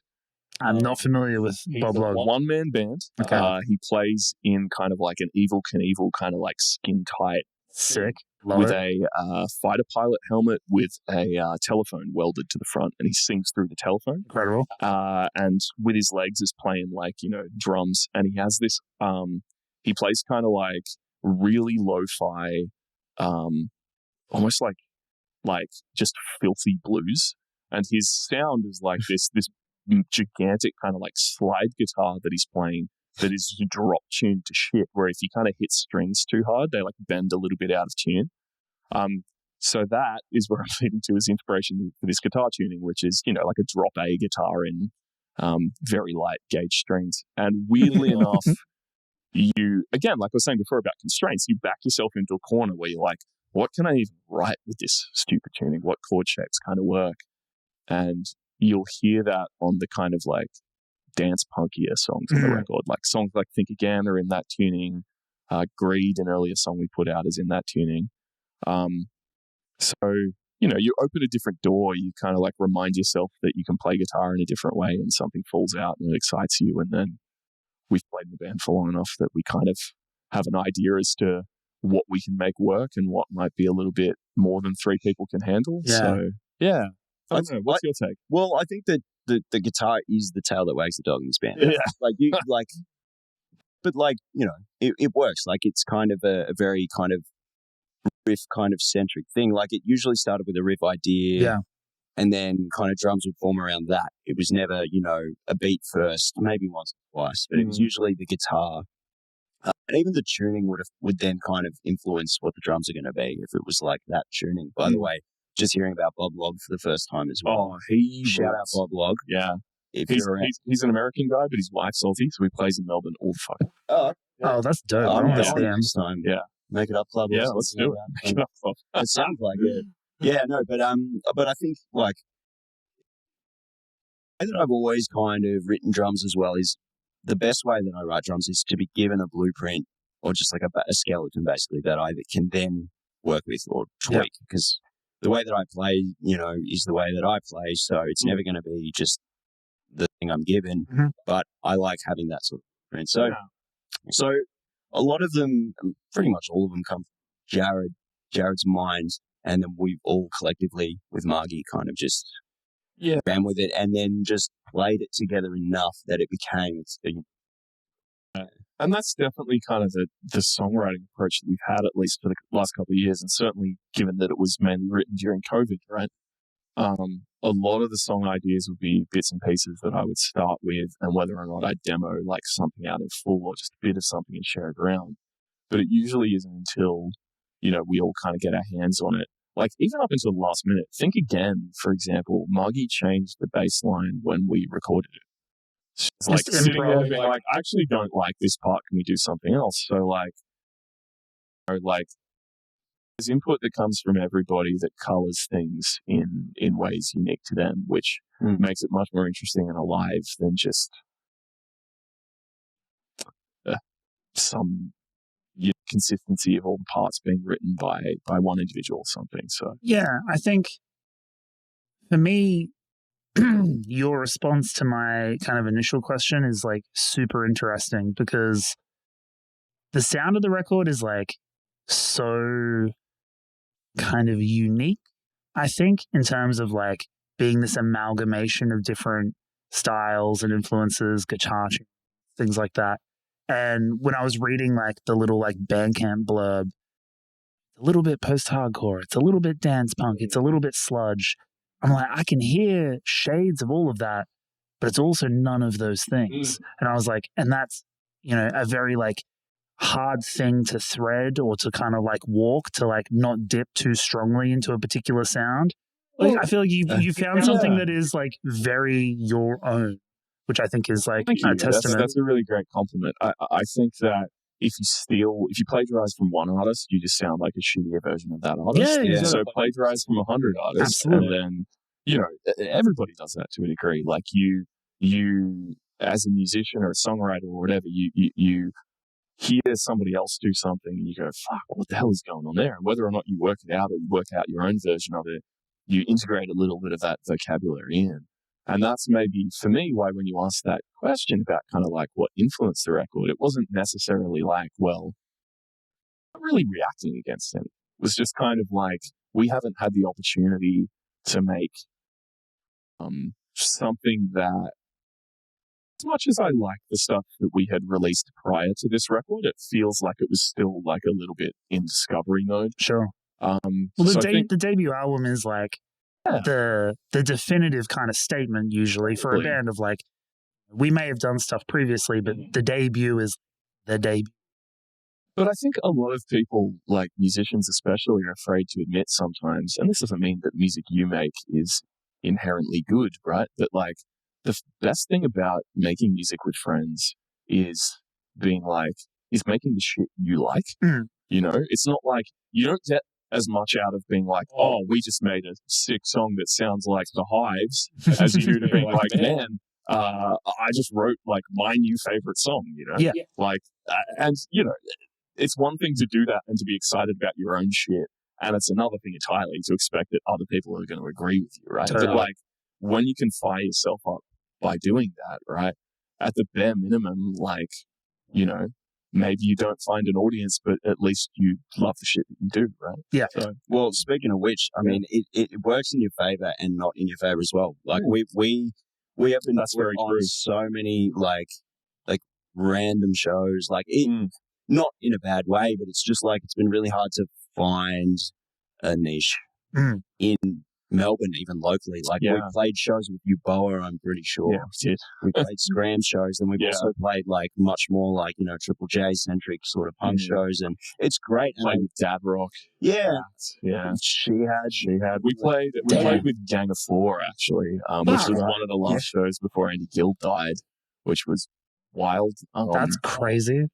I'm not familiar with Bob Log. One man band. Okay. He plays in kind of like an Evil Knievel kind of like skin tight Sick. Love with it. a fighter pilot helmet with a telephone welded to the front, and he sings through the telephone. Incredible. And with his legs is playing like, you know, drums, and he has this he plays kind of like really lo-fi almost like just filthy blues, and his sound is like this gigantic kind of like slide guitar that he's playing that is drop tuned to shit, where if you kind of hit strings too hard they like bend a little bit out of tune. So that is where I'm leading to as inspiration for this guitar tuning, which is, you know, like a drop A guitar in very light gauge strings. And weirdly enough, you, again, like I was saying before about constraints, you back yourself into a corner where you're like, what can I even write with this stupid tuning? What chord shapes kind of work? And you'll hear that on the kind of like dance punkier songs on the record. Like songs like Think Again are in that tuning. Greed, an earlier song we put out, is in that tuning. So, you know, you open a different door, you kind of like remind yourself that you can play guitar in a different way, and something falls out and it excites you. And then we've played in the band for long enough that we kind of have an idea as to what we can make work and what might be a little bit more than 3 people can handle. Yeah. So, yeah. I don't know. What's your take? Well, I think that the guitar is the tail that wags the dog in this band. Yeah. Like you, like, but like, you know, it works. Like it's kind of a very kind of riff kind of centric thing. Like it usually started with a riff idea, and then kind of drums would form around that. It was never, a beat first, maybe once or twice, but it was usually the guitar. And even the tuning would then kind of influence what the drums are going to be if it was like that tuning. By the way, just hearing about Bob Log for the first time as well. Oh, Shout out Bob Log. Yeah. If He's, you're around. he's an American guy, but his wife's Aussie, so he plays in Melbourne all the fucking. Oh, that's dope. I I'm want to going see him. next time. Yeah. Make it up club. Yeah, let's do it. It sounds like it. Yeah, no, but I think like the way that I've always kind of written drums as well is the best way that I write drums is to be given a blueprint or just like a skeleton basically that I can then work with or tweak because the way that I play, is the way that I play. So it's never going to be just the thing I'm given, but I like having that sort of blueprint. So a lot of them, pretty much all of them come from Jared's mind. And then we've all collectively with Margy kind of just ran with it and then just played it together enough that it became its thing. And that's definitely kind of the songwriting approach that we've had, at least for the last couple of years. And certainly given that it was mainly written during COVID, right? A lot of the song ideas would be bits and pieces that I would start with, and whether or not I demo like something out in full or just a bit of something and share it around. But it usually isn't until, we all kind of get our hands on it. Like even up until the last minute, think again, for example, Margy changed the bass line when we recorded it. It's like sitting there being like, I actually don't like this part. Can we do something else? So there's input that comes from everybody that colors things in ways unique to them, which makes it much more interesting and alive than just some consistency of all the parts being written by one individual or something. So I think for me, your response to my kind of initial question is like super interesting because the sound of the record is like so kind of unique, I think, in terms of like being this amalgamation of different styles and influences, guitar, things like that. And when I was reading like the little like Bandcamp blurb, a little bit post-hardcore, it's a little bit dance punk, it's a little bit sludge. I'm like, I can hear shades of all of that, but it's also none of those things. And I was like, and that's, a very like hard thing to thread or to kind of like walk to like not dip too strongly into a particular sound. Like, I feel like you found something that is like very your own, which I think is like a testament. That's a really great compliment. I think that if you plagiarize from one artist, you just sound like a shittier version of that artist. Yeah. So plagiarize from 100 artists. Absolutely. And then, everybody does that to a degree. Like you as a musician or a songwriter or whatever, you hear somebody else do something and you go, fuck, what the hell is going on there? And whether or not you work it out or you work out your own version of it, you integrate a little bit of that vocabulary in. And that's maybe, for me, why when you asked that question about kind of like what influenced the record, it wasn't necessarily like, well, not really reacting against it. It was just kind of like, we haven't had the opportunity to make something that, as much as I like the stuff that we had released prior to this record, it feels like it was still like a little bit in discovery mode. Sure. Well, the debut album is like the definitive kind of statement usually for a band of like, we may have done stuff previously, but the debut is the debut. But I think a lot of people, like musicians especially, are afraid to admit sometimes, and this doesn't mean that music you make is inherently good, right? But like the best thing about making music with friends is making the shit you like. It's not like you don't get as much out of being like, oh, we just made a sick song that sounds like The Hives, as you do to being like, man, I just wrote like my new favorite song, Yeah. Like, and it's one thing to do that and to be excited about your own shit, and it's another thing entirely to expect that other people are going to agree with you, right? Totally. But like, when you can fire yourself up by doing that, right, at the bare minimum, like, maybe you don't find an audience, but at least you love the shit that you do, right? Yeah. So, well, speaking of which, I mean, it works in your favor and not in your favor as well. Like we have been on so many like random shows, like not in a bad way, but it's just like it's been really hard to find a niche Mm. in Melbourne, even locally. Like we played shows with Uboa, I'm pretty sure. Yeah, we played Scram shows, and we've also played like much more like, you know, Triple J centric sort of punk shows, and it's great. Played with Dad Rock. Yeah. She had. We played with Gang of Four actually, which was one of the last shows before Andy Gill died, which was wild. That's crazy.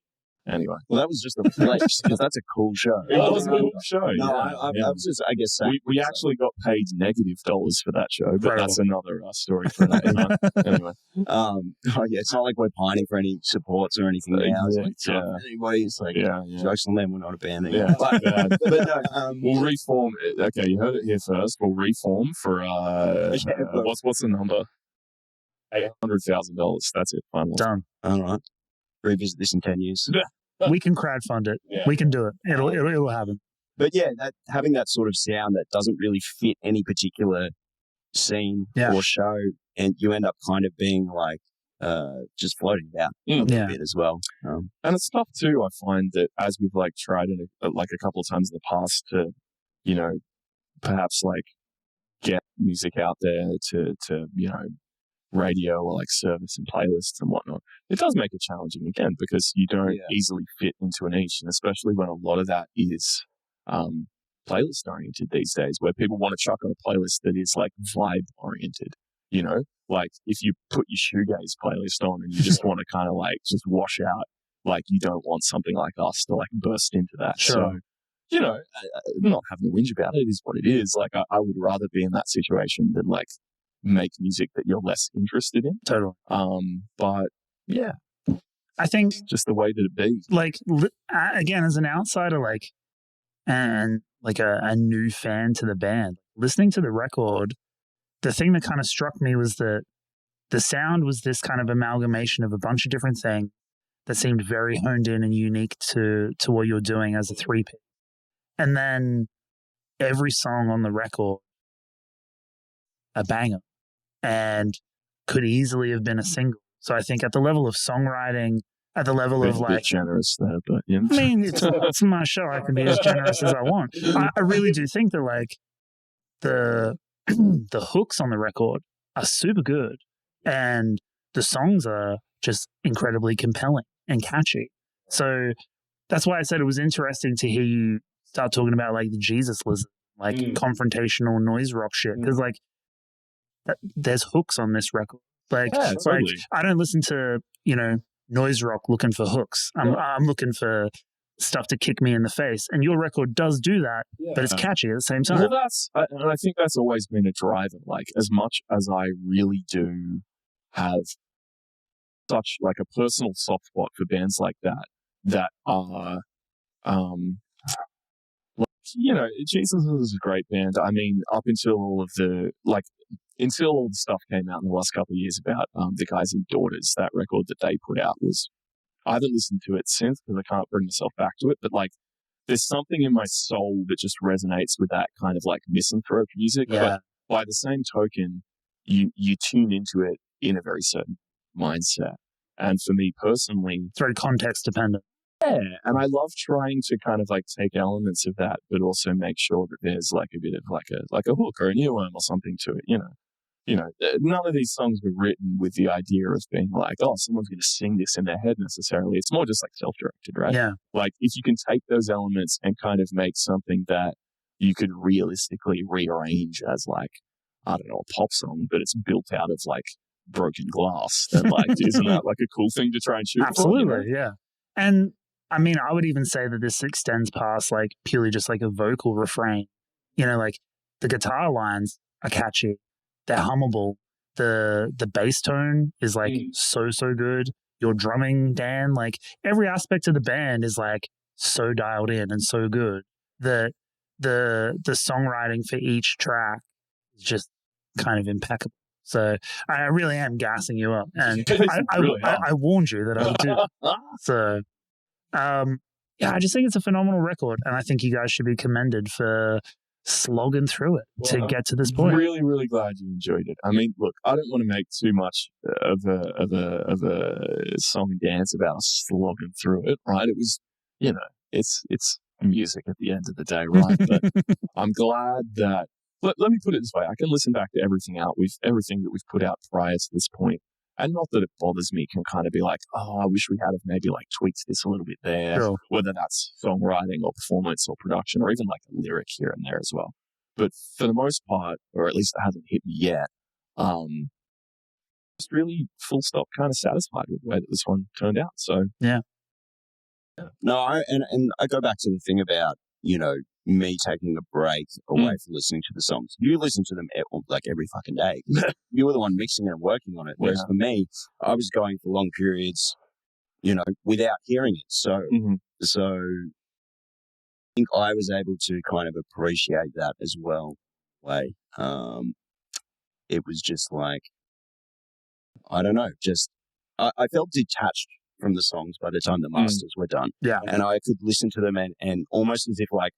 Anyway, well, that was just a flex because that's a cool show. It was a cool show. No, I was just, I guess, saying we actually got paid negative dollars for that show, but that's another story for that time. Anyway, it's not like we're pining for any supports or anything now. It's like, anybody, it's like, jokes on them, we're not a band anymore. But no, we'll reform. Okay, you heard it here first. We'll reform for what's the number? $800,000. That's it. Final. Done. All right. Revisit this in 10 years. We can crowdfund it. We can do it. It'll happen. But yeah, having that sort of sound that doesn't really fit any particular scene or show, and you end up kind of being like just floating about a little bit as well. And it's tough too. I find that as we've like tried it like a couple of times in the past to, you know, perhaps like get music out there to you know, radio or like service and playlists and whatnot, it does make it challenging again because you don't easily fit into a niche, and especially when a lot of that is playlist oriented these days, where people want to chuck on a playlist that is like vibe oriented. You know, like if you put your shoegaze playlist on and you just want to kind of like just wash out, like you don't want something like us to like burst into that. Sure. So, you know, not having to whinge about it is what it is. Like I would rather be in that situation than like make music that you're less interested in. Totally. But yeah, I think it's just the way that it be. Like again, as an outsider, like, and like a new fan to the band, listening to the record, the thing that kind of struck me was that the sound was this kind of amalgamation of a bunch of different things that seemed very honed in and unique to what you're doing as a three-piece. And then every song on the record, a banger, and could easily have been a single. So I think at the level of songwriting, at the level of like, generous there, but yeah. I mean, it's my show. I can be as generous as I want. I really do think that like the hooks on the record are super good, and the songs are just incredibly compelling and catchy. So that's why I said it was interesting to hear you start talking about like the Jesus Lizard, like confrontational noise rock shit, because like there's hooks on this record. Like, totally. like I don't listen to, you know, noise rock looking for hooks. I'm looking for stuff to kick me in the face, and your record does do that, but it's catchy at the same time. Well, and I think that's always been a driver. Like, as much as I really do have such like a personal soft spot for bands like that are, like, you know, Jesus is a great band. I mean, up until all of the until all the stuff came out in the last couple of years about the Guys and Daughters, that record that they put out was, I haven't listened to it since because I can't bring myself back to it, but like there's something in my soul that just resonates with that kind of like misanthrope music. But by the same token, you tune into it in a very certain mindset. And for me personally, it's very context dependent. Yeah, and I love trying to kind of like take elements of that, but also make sure that there's like a bit of like a hook or an earworm or something to it, you know. You know, none of these songs were written with the idea of being like, oh, someone's going to sing this in their head necessarily. It's more just like self-directed, right? Yeah. Like if you can take those elements and kind of make something that you could realistically rearrange as like, I don't know, a pop song, but it's built out of like broken glass, then like, isn't that like a cool thing to try and shoot for? Absolutely, yeah. And I mean, I would even say that this extends past like purely just like a vocal refrain. You know, like the guitar lines are catchy. They're hummable. The bass tone is like so good. Your drumming, Dan, like every aspect of the band is like so dialed in and so good that the songwriting for each track is just kind of impeccable. So I really am gassing you up, and I warned you that I would do. So yeah, I just think it's a phenomenal record, and I think you guys should be commended for slogging through it to get to this point. Really, really glad you enjoyed it. I mean, look, I don't want to make too much of a song and dance about slogging through it, right? It was, you know, it's music at the end of the day, right? But I'm glad that, let me put it this way, I can listen back to everything that we've put out prior to this point, and not that it bothers me, can kind of be like, oh, I wish we had have maybe like tweaked this a little bit there, Sure. whether that's songwriting or performance or production or even like a lyric here and there as well. But for the most part, or at least it hasn't hit me yet, just really full stop kind of satisfied with the way that this one turned out. So Yeah. No, and I go back to the thing about, me taking a break away from listening to the songs. You listen to them like every fucking day. You were the one mixing it and working on it. Whereas for me, I was going for long periods, without hearing it. So I think I was able to kind of appreciate that as well. It was just like, I don't know, I felt detached from the songs by the time the masters were done. Yeah. And I could listen to them and almost as if like,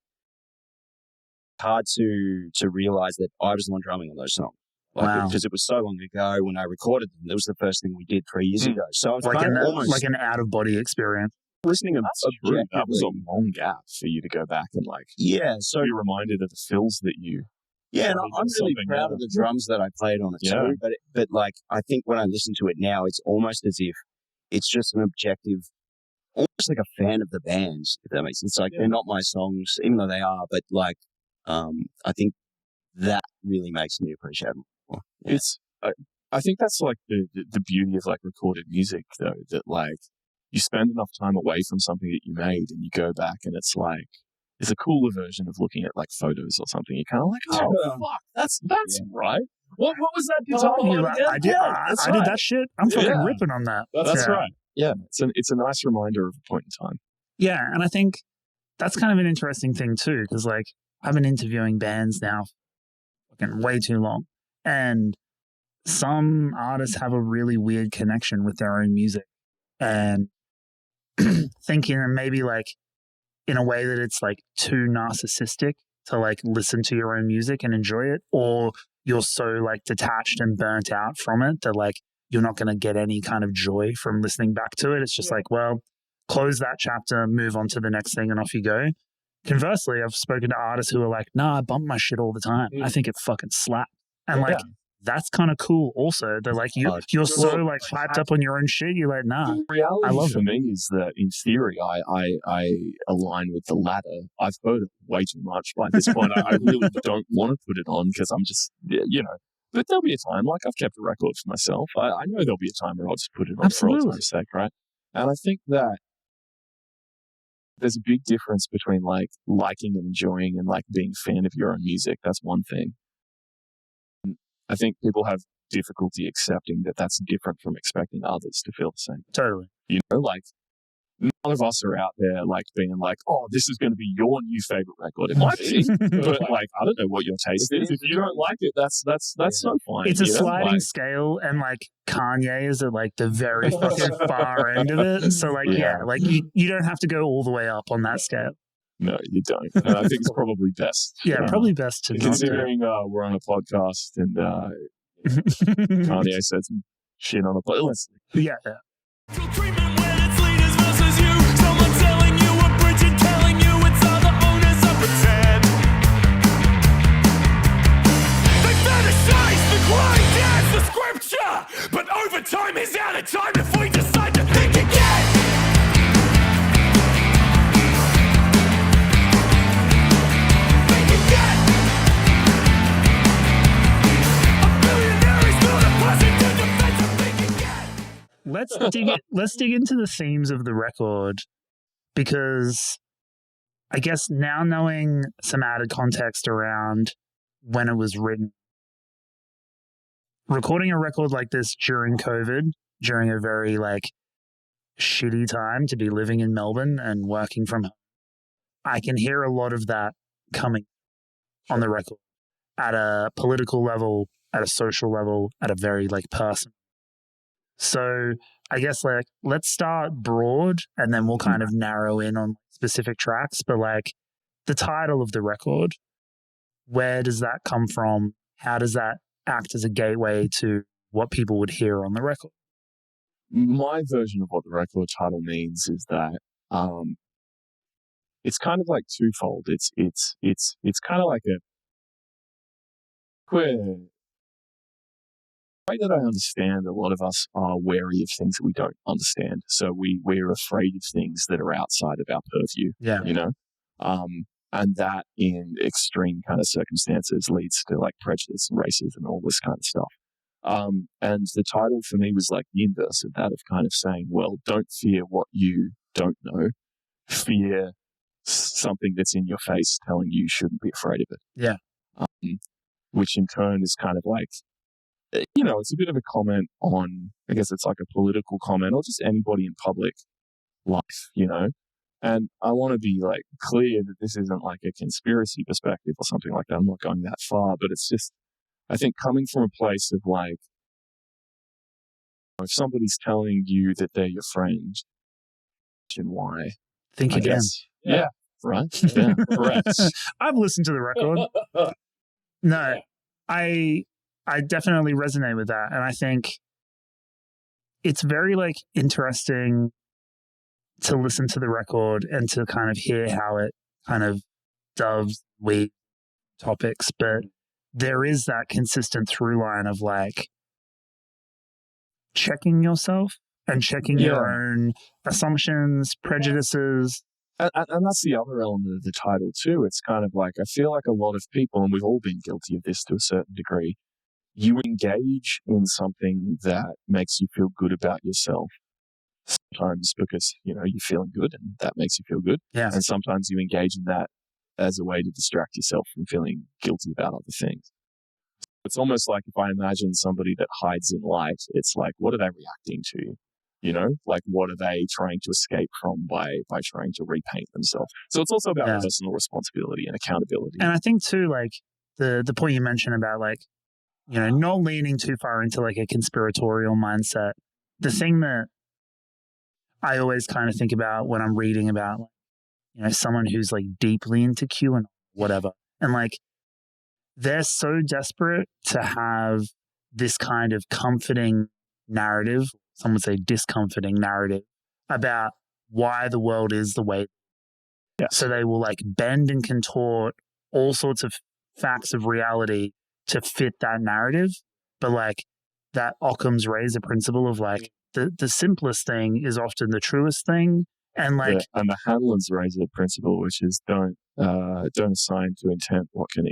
hard to realize that I was the one drumming on those songs. Wow. Because it was so long ago when I recorded them. That was the first thing we did 3 years ago. So I was like almost an out of body experience. listening to true. That was a long gap for you to go back and so be reminded of the fills that you. Yeah, and I'm really proud of the drums that I played on it too. But like I think when I listen to it now, it's almost as if it's just an objective, almost like a fan of the band, if that makes sense. It's like they're not my songs, even though they are, but like I think that really makes me appreciate them more. Yeah. It's I think that's like the beauty of like recorded music though, that like you spend enough time away from something that you made and you go back and it's like it's a cooler version of looking at like photos or something. You're kind of like, oh fuck, that's right. What was that guitar? I did that shit. I'm fucking ripping on that. That's right. Yeah, it's a nice reminder of a point in time. Yeah, and I think that's kind of an interesting thing too, because like I've been interviewing bands now fucking way too long, and some artists have a really weird connection with their own music, and thinking maybe like in a way that it's like too narcissistic to like listen to your own music and enjoy it, or you're so like detached and burnt out from it that like you're not going to get any kind of joy from listening back to it. It's just like, well, close that chapter, move on to the next thing, and off you go. Conversely, I've spoken to artists who are like, nah, I bump my shit all the time. I think it fucking slaps. And like, that's kind of cool also. They're like, you're so like hyped up on your own shit. You're like, nah. The reality I love for it. me is that in theory, I align with the latter. I've heard it way too much by this point. I really don't want to put it on because I'm just, but there'll be a time, like I've kept a record for myself. I know there'll be a time where I'll just put it on for old time's sake, right? And I think that there's a big difference between like liking and enjoying and like being a fan of your own music. That's one thing. I think people have difficulty accepting that that's different from expecting others to feel the same. Totally. Like none of us are out there like being like, oh, this is going to be your new favorite record. It might be, but like, I don't know what your taste is. If you don't like it, that's so fine. It's a sliding scale, and like Kanye is at like the very fucking far end of it. So like, like you don't have to go all the way up on that scale. No, you don't. And I think it's probably best. Yeah, probably best to considering we're on a podcast and Kanye said some shit on a playlist. Yeah. Treatment when it's leaders versus you. Someone telling you a bridge and telling you it's all the owners of pretend. They fetishize the grind as the scripture, but overtime is out of time if we decide to think again. Think again. A billionaire is not a person to defend or think again. Let's dig into the themes of the record, because I guess now knowing some added context around when it was written, recording a record like this during COVID, during a very like shitty time to be living in Melbourne and working from home, I can hear a lot of that coming on the record at a political level, at a social level, at a very like personal. So I guess like let's start broad and then we'll kind of narrow in on specific tracks. But like the title of the record, where does that come from? How does that act as a gateway to what people would hear on the record? My version of what the record title means is that it's kind of like twofold. It's kind of like a way that I understand. A lot of us are wary of things that we don't understand, so we're afraid of things that are outside of our purview. Yeah. You know, and that in extreme kind of circumstances leads to like prejudice and racism and all this kind of stuff. And the title for me was like the inverse of that, of kind of saying, well, don't fear what you don't know, fear something that's in your face telling you shouldn't be afraid of it. Yeah. Which in turn is kind of like, you know, it's a bit of a comment on, I guess it's like a political comment or just anybody in public life, you know. And I want to be like clear that this isn't like a conspiracy perspective or something like that. I'm not going that far, but it's just, I think coming from a place of like, if somebody's telling you that they're your friend, and why? Think again. Guess, yeah. Right. Yeah. Correct. I've listened to the record. No, I definitely resonate with that, and I think it's very like interesting to listen to the record and to kind of hear how it kind of doves with topics, but there is that consistent through line of like checking yourself and checking your own assumptions, prejudices. And that's the other element of the title too. It's kind of like, I feel like a lot of people, and we've all been guilty of this to a certain degree, you engage in something that makes you feel good about yourself. Sometimes because, you know, you're feeling good and that makes you feel good. Yeah. And sometimes you engage in that as a way to distract yourself from feeling guilty about other things. It's almost like if I imagine somebody that hides in light, it's like, what are they reacting to? You know, like what are they trying to escape from by trying to repaint themselves? So it's also about personal responsibility and accountability. And I think too, like the point you mentioned about like, you know, not leaning too far into like a conspiratorial mindset. The thing that I always kind of think about when I'm reading about, like, you know, someone who's like deeply into QAnon, whatever, and like they're so desperate to have this kind of comforting narrative, some would say discomforting narrative, about why the world is the way. Yeah. So they will like bend and contort all sorts of facts of reality to fit that narrative. But like that Occam's razor principle of like the simplest thing is often the truest thing. And like and the Hanlon's razor principle, which is don't assign to intent what can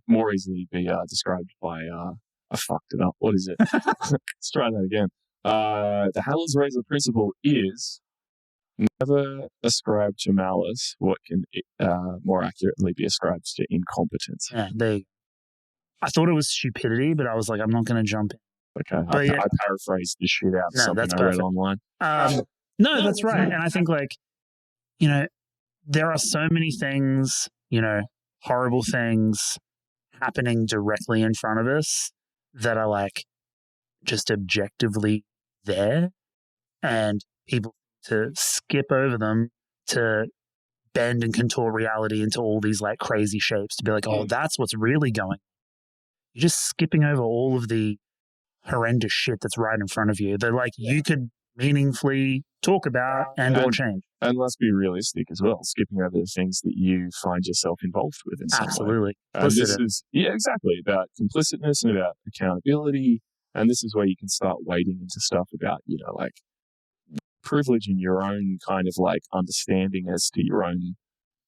more easily be described by I fucked it up. What is it? Let's try that again. The Hanlon's razor principle is never ascribe to malice what can more accurately be ascribed to incompetence. Yeah, I thought it was stupidity, but I was like, I'm not going to jump in. Okay, I paraphrased the shit out of something I read online. No, that's right. And I think like, you know, there are so many things, you know, horrible things happening directly in front of us that are like just objectively there, and people to skip over them to bend and contort reality into all these like crazy shapes to be like, oh, that's what's really going. You're just skipping over all of the horrendous shit that's right in front of you that like you could meaningfully talk about and or change. And let's be realistic as well, skipping over the things that you find yourself involved with in some Absolutely. way. And this is, exactly, about complicitness and about accountability. And this is where you can start wading into stuff about, you know, like privilege in your own kind of like understanding as to your own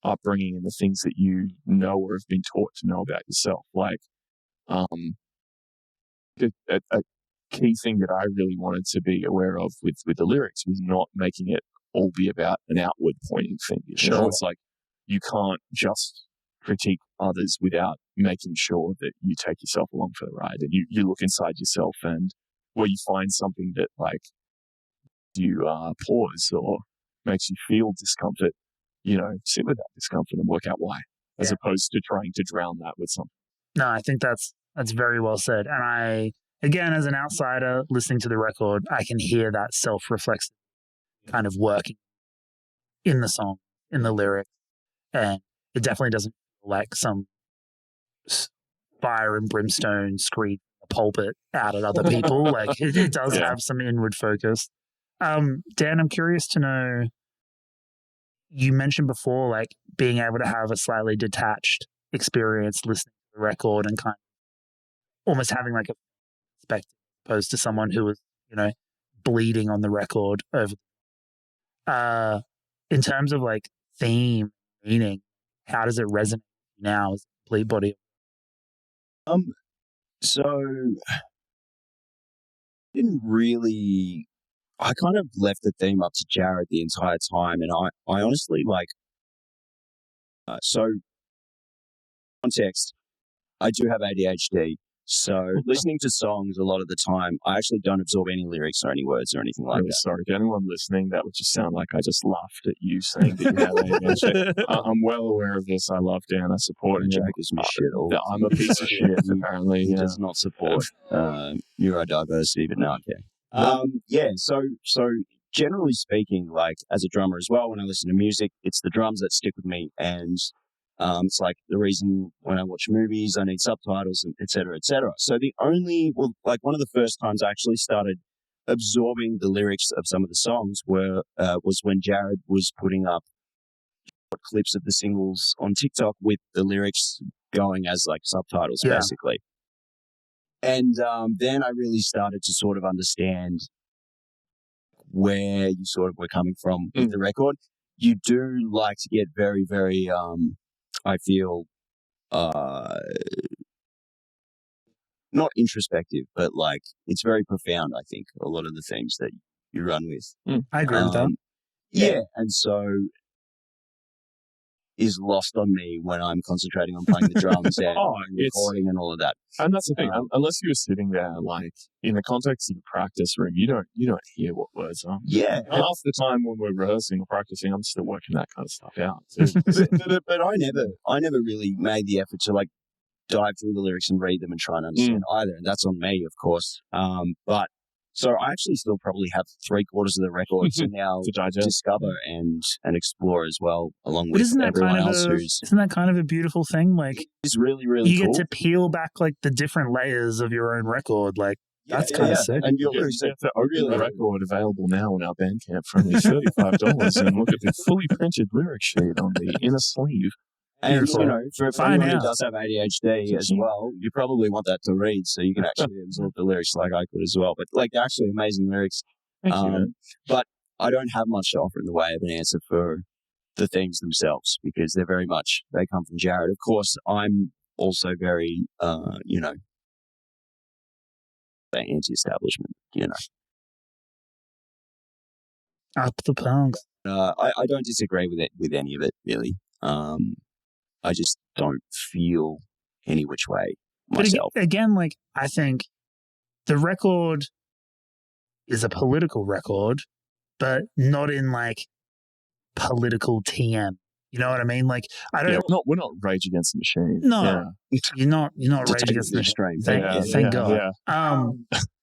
upbringing and the things that you know or have been taught to know about yourself. Like, a key thing that I really wanted to be aware of with the lyrics was not making it all be about an outward pointing thing. You know, it's like you can't just critique others without making sure that you take yourself along for the ride and you look inside yourself, and where you find something that like you pause or makes you feel discomfort, you know, sit with that discomfort and work out why, as opposed to trying to drown that with something. No, I think that's very well said. And I, again, as an outsider listening to the record, I can hear that self-reflexive kind of working in the song, in the lyrics. And it definitely doesn't feel like some fire and brimstone screed the pulpit out at other people. Like it does have some inward focus. Dan, I'm curious to know, you mentioned before, like being able to have a slightly detached experience listening to the record and kind of almost having like a perspective opposed to someone who was, bleeding on the record over. In terms of like theme, meaning, how does it resonate now as a complete body? So didn't really. I kind of left the theme up to Jared the entire time, and I honestly like. So, context: I do have ADHD, so listening to songs a lot of the time, I actually don't absorb any lyrics or any words or anything like Really that. sorry. To anyone listening, that would just sound like I just laughed at you saying that you have ADHD. I'm well aware of this. I love Dan. I support him. Jack is me shit. I'm a piece of shit, apparently. He does not support neurodiversity, but no, okay. So generally speaking, like as a drummer as well, when I listen to music, it's the drums that stick with me, and it's like the reason when I watch movies, I need subtitles, and et cetera, et cetera. So one of the first times I actually started absorbing the lyrics of some of the songs was when Jared was putting up clips of the singles on TikTok with the lyrics going as like subtitles, basically. And then I really started to sort of understand where you sort of were coming from with the record. You do like to get very, very, I feel, not introspective, but like it's very profound, I think, a lot of the themes that you run with. I agree with that. Yeah. And so is lost on me when I'm concentrating on playing the drums and recording and all of that. And that's the thing. Unless you're sitting there, like in the context of a practice room, you don't hear what words are. Yeah. Half the time when we're rehearsing or practicing, I'm still working that kind of stuff out. but I never really made the effort to like dive through the lyrics and read them and try and understand either. And that's on me, of course. But so I actually still probably have 3/4 of the record to now discover and explore as well, along with everyone else Isn't that kind of a beautiful thing? Like, it's really, really you cool. get to peel back like the different layers of your own record. Like, that's kind of sick. And it's a record available now on our Bandcamp for only $35, and look at the fully printed lyric sheet on the inner sleeve. And, for anyone who does have ADHD as well, you probably want that to read so you can actually absorb the lyrics like I could as well. But, like, actually amazing lyrics. Thank you, but I don't have much to offer in the way of an answer for the themes themselves because they come from Jared. Of course, I'm also very, anti-establishment, Up the punks. I don't disagree with any of it, really. I just don't feel any which way myself. But again, like, I think the record is a political record, but not in like political TM. You know what I mean? Like, I don't. Yeah, we're not Rage Against the Machine. No, you're not Rage Against the Machine. Thank God. Yeah.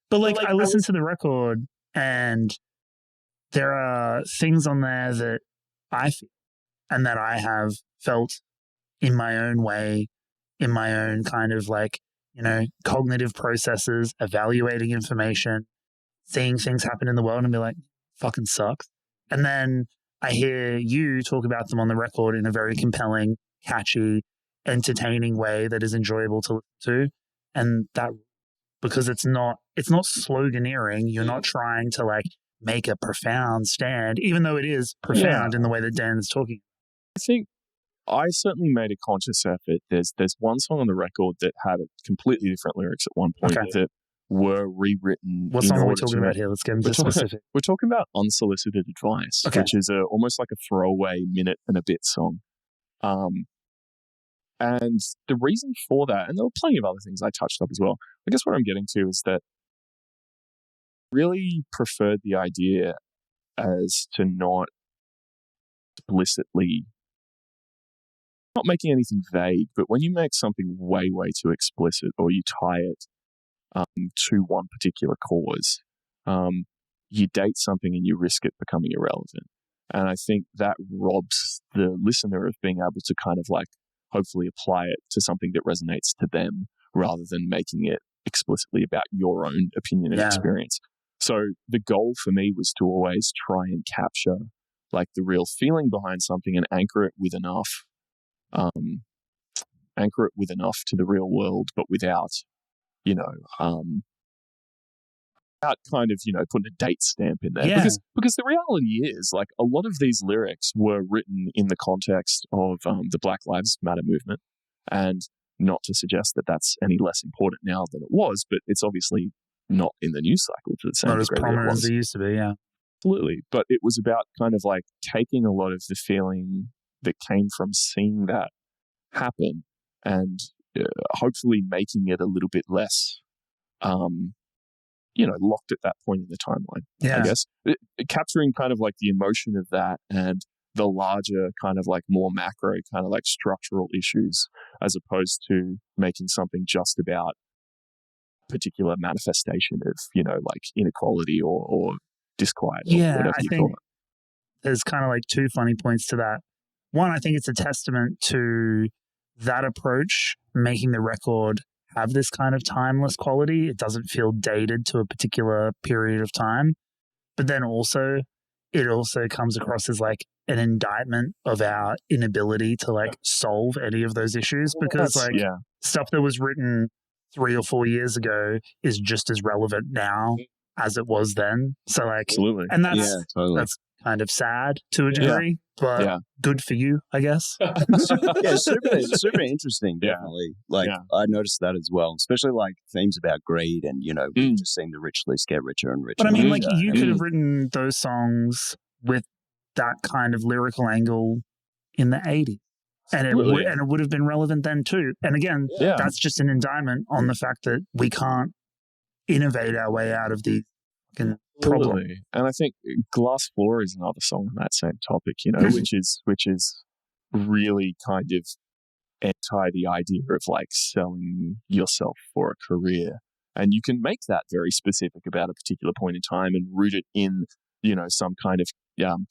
But like, I listened to the record, and there are things on there that I feel and that I have felt in my own way, in my own kind of like, cognitive processes, evaluating information, seeing things happen in the world and be like, fucking sucks. And then I hear you talk about them on the record in a very compelling, catchy, entertaining way that is enjoyable to listen to. And that, because it's not sloganeering, you're not trying to like make a profound stand, even though it is profound in the way that Dan is talking. I think I certainly made a conscious effort. There's one song on the record that had completely different lyrics at one point that were rewritten. What song are we talking about here? Let's get into specific. We're talking about Unsolicited Advice, which is almost like a throwaway minute and a bit song. And the reason for that, and there were plenty of other things I touched up as well. I guess what I'm getting to is that I really preferred the idea as to not explicitly, not making anything vague, but when you make something way, way too explicit or you tie it to one particular cause, you date something and you risk it becoming irrelevant. And I think that robs the listener of being able to kind of like hopefully apply it to something that resonates to them rather than making it explicitly about your own opinion and experience. So the goal for me was to always try and capture like the real feeling behind something and anchor it with enough to the real world, but without, without kind of, putting a date stamp in there. Yeah. Because the reality is, like, a lot of these lyrics were written in the context of the Black Lives Matter movement, and not to suggest that that's any less important now than it was, but it's obviously not in the news cycle to the same Not as degree that it prominent was. as it used to be, yeah. Absolutely. But it was about kind of like taking a lot of the feeling that came from seeing that happen and hopefully making it a little bit less, locked at that point in the timeline, Yeah. I guess. Capturing kind of like the emotion of that and the larger kind of like more macro kind of like structural issues, as opposed to making something just about particular manifestation of, like inequality or disquiet or whatever you call it. There's kind of like two funny points to that. One, I think it's a testament to that approach, making the record have this kind of timeless quality. It doesn't feel dated to a particular period of time. But then also, it also comes across as like an indictment of our inability to like solve any of those issues, because like stuff that was written 3 or 4 years ago is just as relevant now as it was then. So like, absolutely. And that's kind of sad to a degree, but good for you, I guess. Super interesting, definitely. Like, I noticed that as well, especially like themes about greed and, we've just seen the rich list get richer and richer. But I mean, like, you could have written those songs with that kind of lyrical angle in the 80s. And it would have been relevant then too. And again, that's just an indictment on the fact that we can't innovate our way out of these problem. And I think Glass Floor is another song on that same topic, which is really kind of anti the idea of like selling yourself for a career. And you can make that very specific about a particular point in time and root it in, some kind of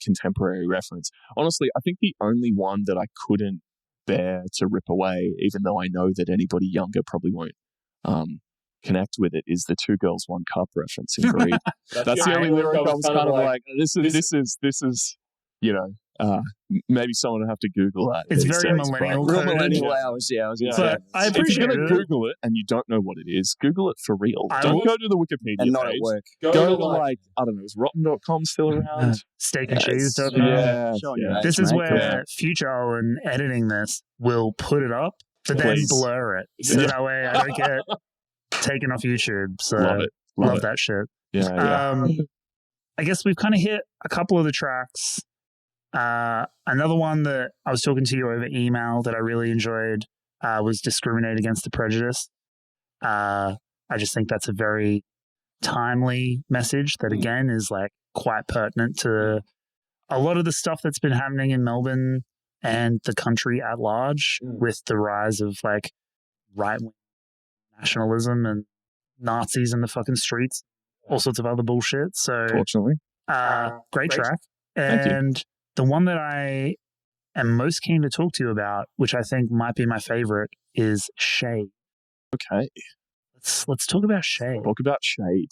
contemporary reference. Honestly, I think the only one that I couldn't bear to rip away, even though I know that anybody younger probably won't connect with it, is the 2 Girls 1 Cup reference in Greed. That's the only lyric I was kind of like, this is maybe someone will have to Google that. It's very millennial. Real millennial hours, I was going to say. I If appreciate you're going to it. Google it and you don't know what it is, Google it for real. Don't go to the Wikipedia and not page. at work. Go to like, I don't know, is rotten.com still around? Steak and cheese. This is where future Owen editing this will put it up, but then blur it. So that way I don't get taken off YouTube. So love that shit. I guess we've kind of hit a couple of the tracks. Another one that I was talking to you over email that I really enjoyed was Discriminate Against the Prejudice. I just think that's a very timely message that, again, is like quite pertinent to a lot of the stuff that's been happening in Melbourne and the country at large with the rise of like right-wing nationalism and Nazis in the fucking streets, all sorts of other bullshit. So, fortunately, great track. And the one that I am most keen to talk to you about, which I think might be my favorite, is Shade. Okay. Let's talk about Shade. Talk about Shade.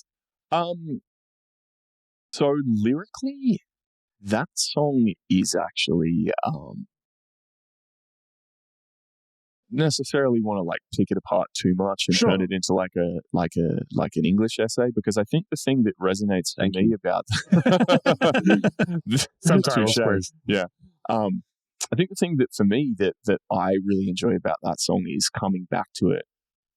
So lyrically, that song is actually necessarily want to like pick it apart too much and turn it into like an English essay, because I think the thing that resonates for me about sometimes, please. Yeah. I think the thing that for me that I really enjoy about that song is coming back to it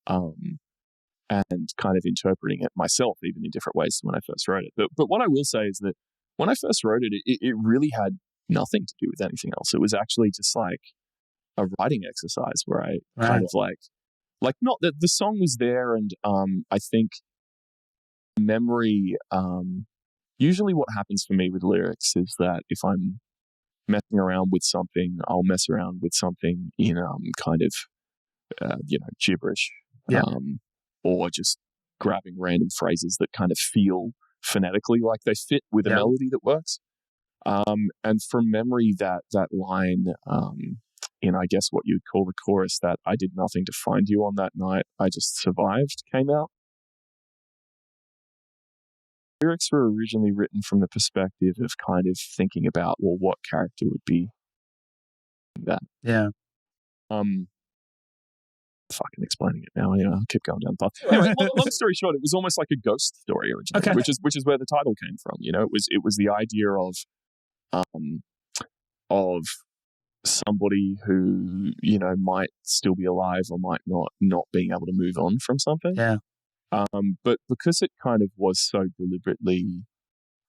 and kind of interpreting it myself, even in different ways than when I first wrote it. But what I will say is that when I first wrote it, it really had nothing to do with anything else. It was actually just like a writing exercise where I kind of like not that the song was there, and I think memory. Usually, what happens for me with lyrics is that if I'm messing around with something, I'll mess around with something in kind of gibberish, or just grabbing random phrases that kind of feel phonetically like they fit with a melody that works. And from memory, that line. In, I guess, what you'd call the chorus, that I did nothing to find you on that night, I just survived, came out. lyrics were originally written from the perspective of kind of thinking about, well, what character would be that? Yeah. Fucking explaining it now, I'll keep going down the path. Anyway, long story short, it was almost like a ghost story originally, Okay. which is where the title came from. It was the idea of somebody who might still be alive or might not being able to move on from something. Yeah. But because it kind of was so deliberately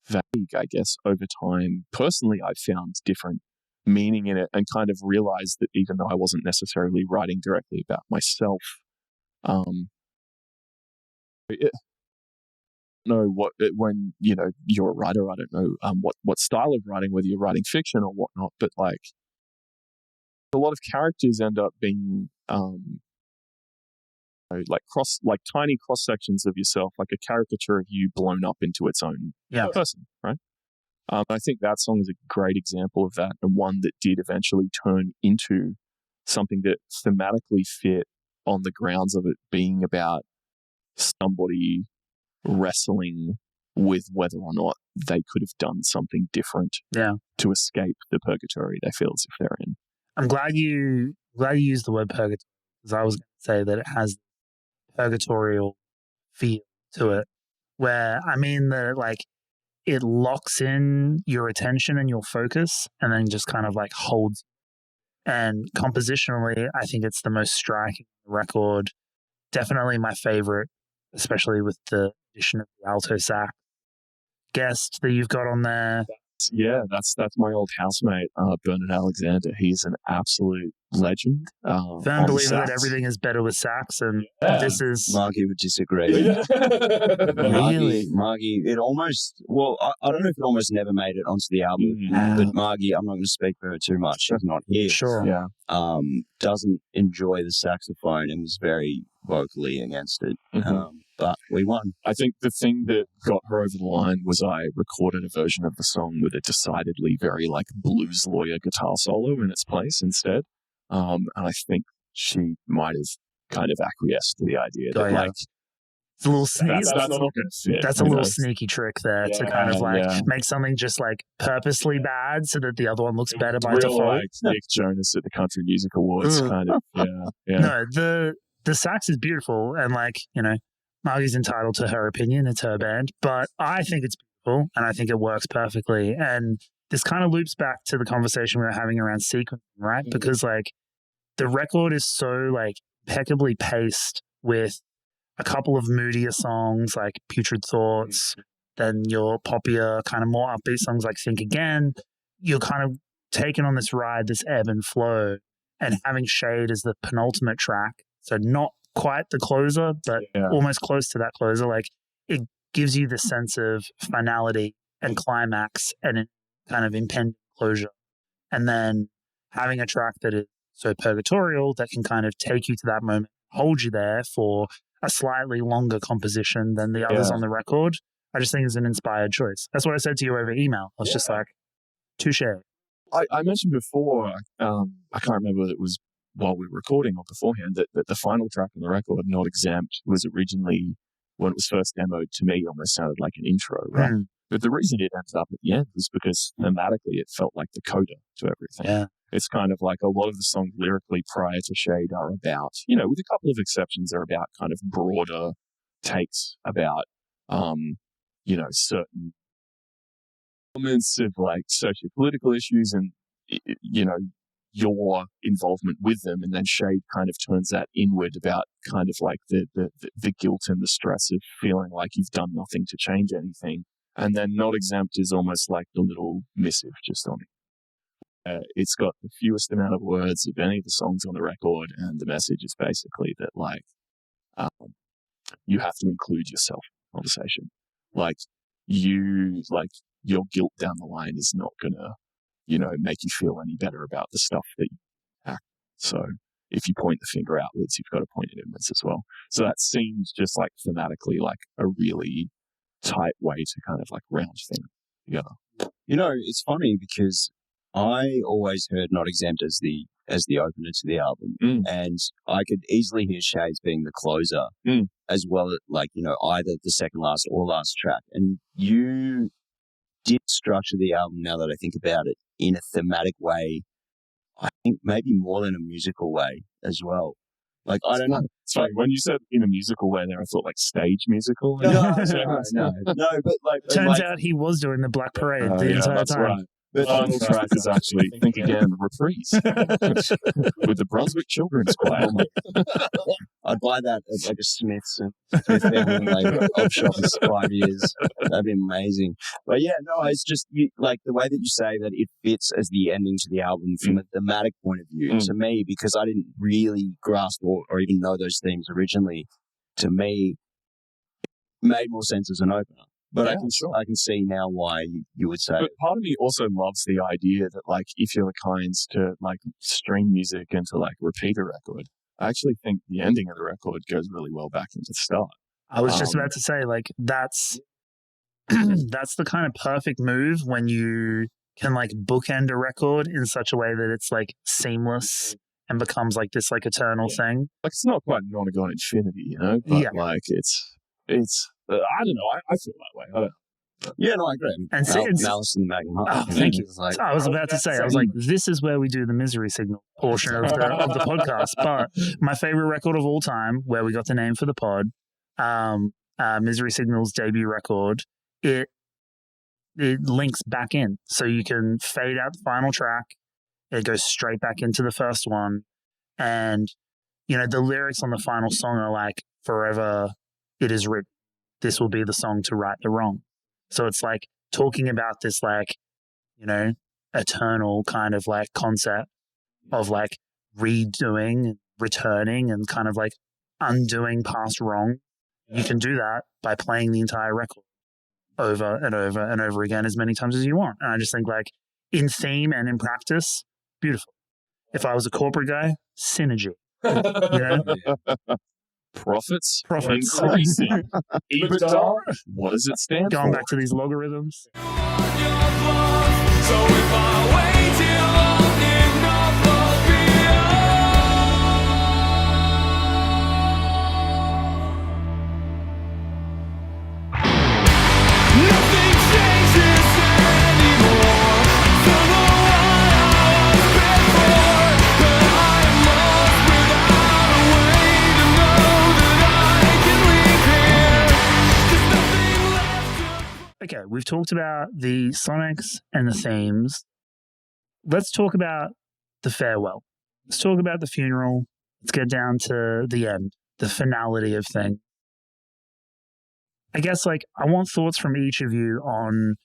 vague, I guess over time, personally, I found different meaning in it and kind of realized that even though I wasn't necessarily writing directly about myself, when you're a writer, I don't know what style of writing, whether you're writing fiction or whatnot, but like a lot of characters end up being like tiny cross sections of yourself, like a caricature of you blown up into its own person, right? I think that song is a great example of that, and one that did eventually turn into something that thematically fit on the grounds of it being about somebody wrestling with whether or not they could have done something different to escape the purgatory they feel as if they're in. I'm glad you used the word purgatory, because I was going to say that it has purgatorial feel to it, where I mean that like it locks in your attention and your focus and then just kind of like holds. And compositionally, I think it's the most striking record. Definitely my favorite, especially with the addition of the alto sax guest that you've got on there. Yeah, that's my old housemate, Bernard Alexander. He's an absolute legend. Firm believer that everything is better with sax, and this is... Margy would disagree. Really? Margy, it almost... Well, I don't know if it almost never made it onto the album, but Margy, I'm not going to speak for her too much. She's not here. Sure. Yeah. Doesn't enjoy the saxophone and was very vocally against it. But we won. I think the thing that got her over the line was I recorded a version of the song with a decidedly very like blues lawyer guitar solo in its place instead. And I think she might have kind of acquiesced to the idea that like it's a little sneaky. That's not going to fit. That's a little sneaky trick there to kind of like make something just like purposely bad so that the other one looks better by default. Like Nick Jonas at the Country Music Awards, kind of. No, the sax is beautiful, and like Margy's entitled to her opinion. It's her band, but I think it's beautiful, and I think it works perfectly. And this kind of loops back to the conversation we were having around sequencing, right? Because like the record is so like impeccably paced with a couple of moodier songs like Putrid Thoughts, then your poppier, kind of more upbeat songs like Think Again. You're kind of taken on this ride, this ebb and flow, and having Shade as the penultimate track. So not quite the closer, but almost close to that closer. Like it gives you the sense of finality and climax and kind of impending closure. And then having a track that is so purgatorial that can kind of take you to that moment, hold you there for a slightly longer composition than the others on the record. I just think it's an inspired choice. That's what I said to you over email. I was just like, touche. I mentioned before, I can't remember whether it was while we were recording or beforehand, that the final track on the record, Not Exempt, was originally, when it was first demoed to me, almost sounded like an intro, right? But the reason it ended up at the end was because thematically it felt like the coda to everything. Yeah. It's kind of like a lot of the songs lyrically prior to Shade are about, with a couple of exceptions, are about kind of broader takes about, certain elements of like socio-political issues and, your involvement with them. And then Shade kind of turns that inward about kind of like the guilt and the stress of feeling like you've done nothing to change anything. And then Not Exempt is almost like the little missive just on it. It's got the fewest amount of words of any of the songs on the record, and the message is basically that like you have to include yourself in the conversation. Like your guilt down the line is not gonna, make you feel any better about the stuff that you act. So if you point the finger outwards, you've got to point it inwards as well. So that seems just like thematically like a really tight way to kind of like round things together. It's funny because I always heard Not Exempt as the opener to the album, and I could easily hear Shades being the closer, as well as either the second last or last track. And you did structure the album, now that I think about it, in a thematic way. I think maybe more than a musical way as well. Like, I don't know. Sorry, when you said in a musical way there, I thought like stage musical. No, but Turns out he was doing the Black Parade the entire that's time. Right. The final track is actually Think Again, reprise with the Brunswick Children's Choir. I'd buy that at like a Smith's family old shop in 5 years. That'd be amazing. But yeah, no, it's just like the way that you say that it fits as the ending to the album from a thematic point of view. To me, because I didn't really grasp or even know those themes originally, to me, it made more sense as an opener. But I can see now why you would say. But part of me also loves the idea that, like, if you're the kinds to like stream music and to like repeat a record, I actually think the ending of the record goes really well back into the start. I was just about to say, like, that's that's the kind of perfect move when you can like bookend a record in such a way that it's like seamless and becomes like this like eternal thing. Like, it's not quite non-gone infinity, you know, but like it's. I don't know. I feel that way. I don't know. Yeah, no, I agree. And Malice in the Magnum. Oh, thank you. I was about to say, I was like, this is where we do the misery signal portion of the podcast. But my favorite record of all time, where we got the name for the pod, Misery Signal's debut record, it links back in. So you can fade out the final track. It goes straight back into the first one. And, you know, the lyrics on the final song are like, forever it is written, this will be the song to right the wrong. So it's like talking about this, like, you know, eternal kind of like concept of like redoing, returning, and kind of like undoing past wrong. You can do that by playing the entire record over and over and over again as many times as you want. And I just think, like, in theme and in practice, beautiful. If I was a corporate guy, synergy. You know? Profits increasing. EBITDA, what does it stand Going for? back to these logarithms. So if I wait till long enough, I'll be nothing changes anymore. Don't know what I was before, but I am lost without a way to know that I can leave here. There's nothing left to. Okay, we've talked about the sonics and the themes. Let's talk about the farewell. Let's talk about the funeral. Let's get down to the end, the finality of things. I guess, like, I want thoughts from each of you on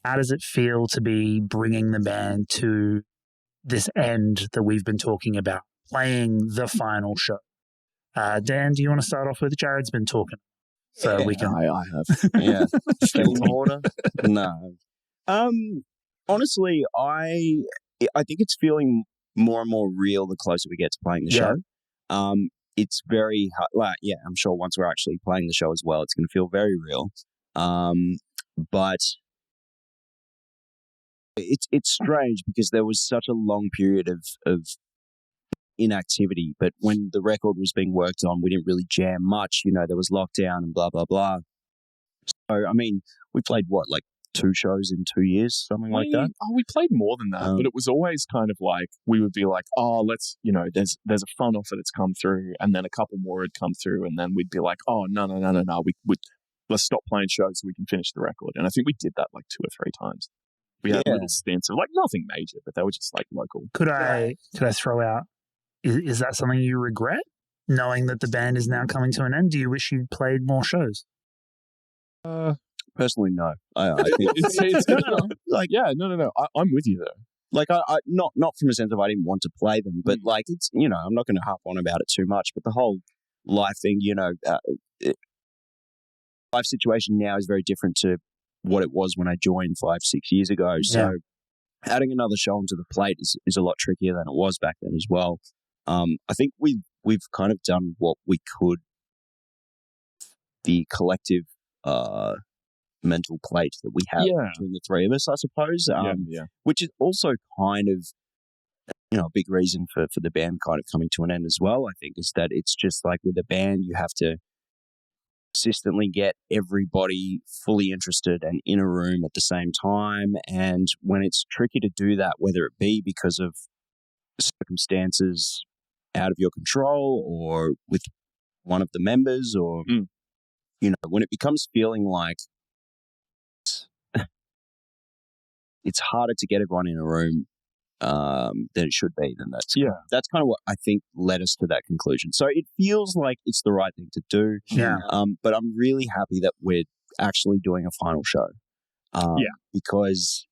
how does it feel to be bringing the band to this end that we've been talking about, playing the final show. Dan, do you want to start off with? Jared's been talking. So we can. I have. Yeah. Film order? No. Honestly, I think it's feeling more and more real the closer we get to playing the show. It's very hard. Well, yeah, I'm sure once we're actually playing the show as well, it's going to feel very real. But it's strange because there was such a long period of inactivity. But when the record was being worked on, we didn't really jam much. You know, there was lockdown and blah, blah, blah. So, I mean, we played like 2 shows in 2 years, something like that? Oh, we played more than that, but it was always kind of like, we would be like, oh, let's, you know, there's a fun offer that's come through, and then a couple more had come through, and then we'd be like, oh, no, let's stop playing shows so we can finish the record. And I think we did that like 2 or 3 times. We had little stints of like nothing major, but they were just like local. Could I throw out, is that something you regret, knowing that the band is now coming to an end? Do you wish you'd played more shows? Personally, no. I think it's like, yeah, no. I'm with you though. Like, I not from a sense of I didn't want to play them, but like, it's, you know, I'm not going to harp on about it too much. But the whole life thing, you know, life situation now is very different to what it was when I joined 5-6 years ago. So adding another show onto the plate is a lot trickier than it was back then as well. I think we've kind of done what we could. The collective mental plate that we have between the three of us, I suppose. Which is also kind of, a big reason for the band kind of coming to an end as well, I think, is that it's just like with a band, you have to consistently get everybody fully interested and in a room at the same time. And when it's tricky to do that, whether it be because of circumstances out of your control or with one of the members or, when it becomes feeling like it's harder to get everyone in a room than it should be, then that's kind of what I think led us to that conclusion. So it feels like it's the right thing to do. But I'm really happy that we're actually doing a final show. Because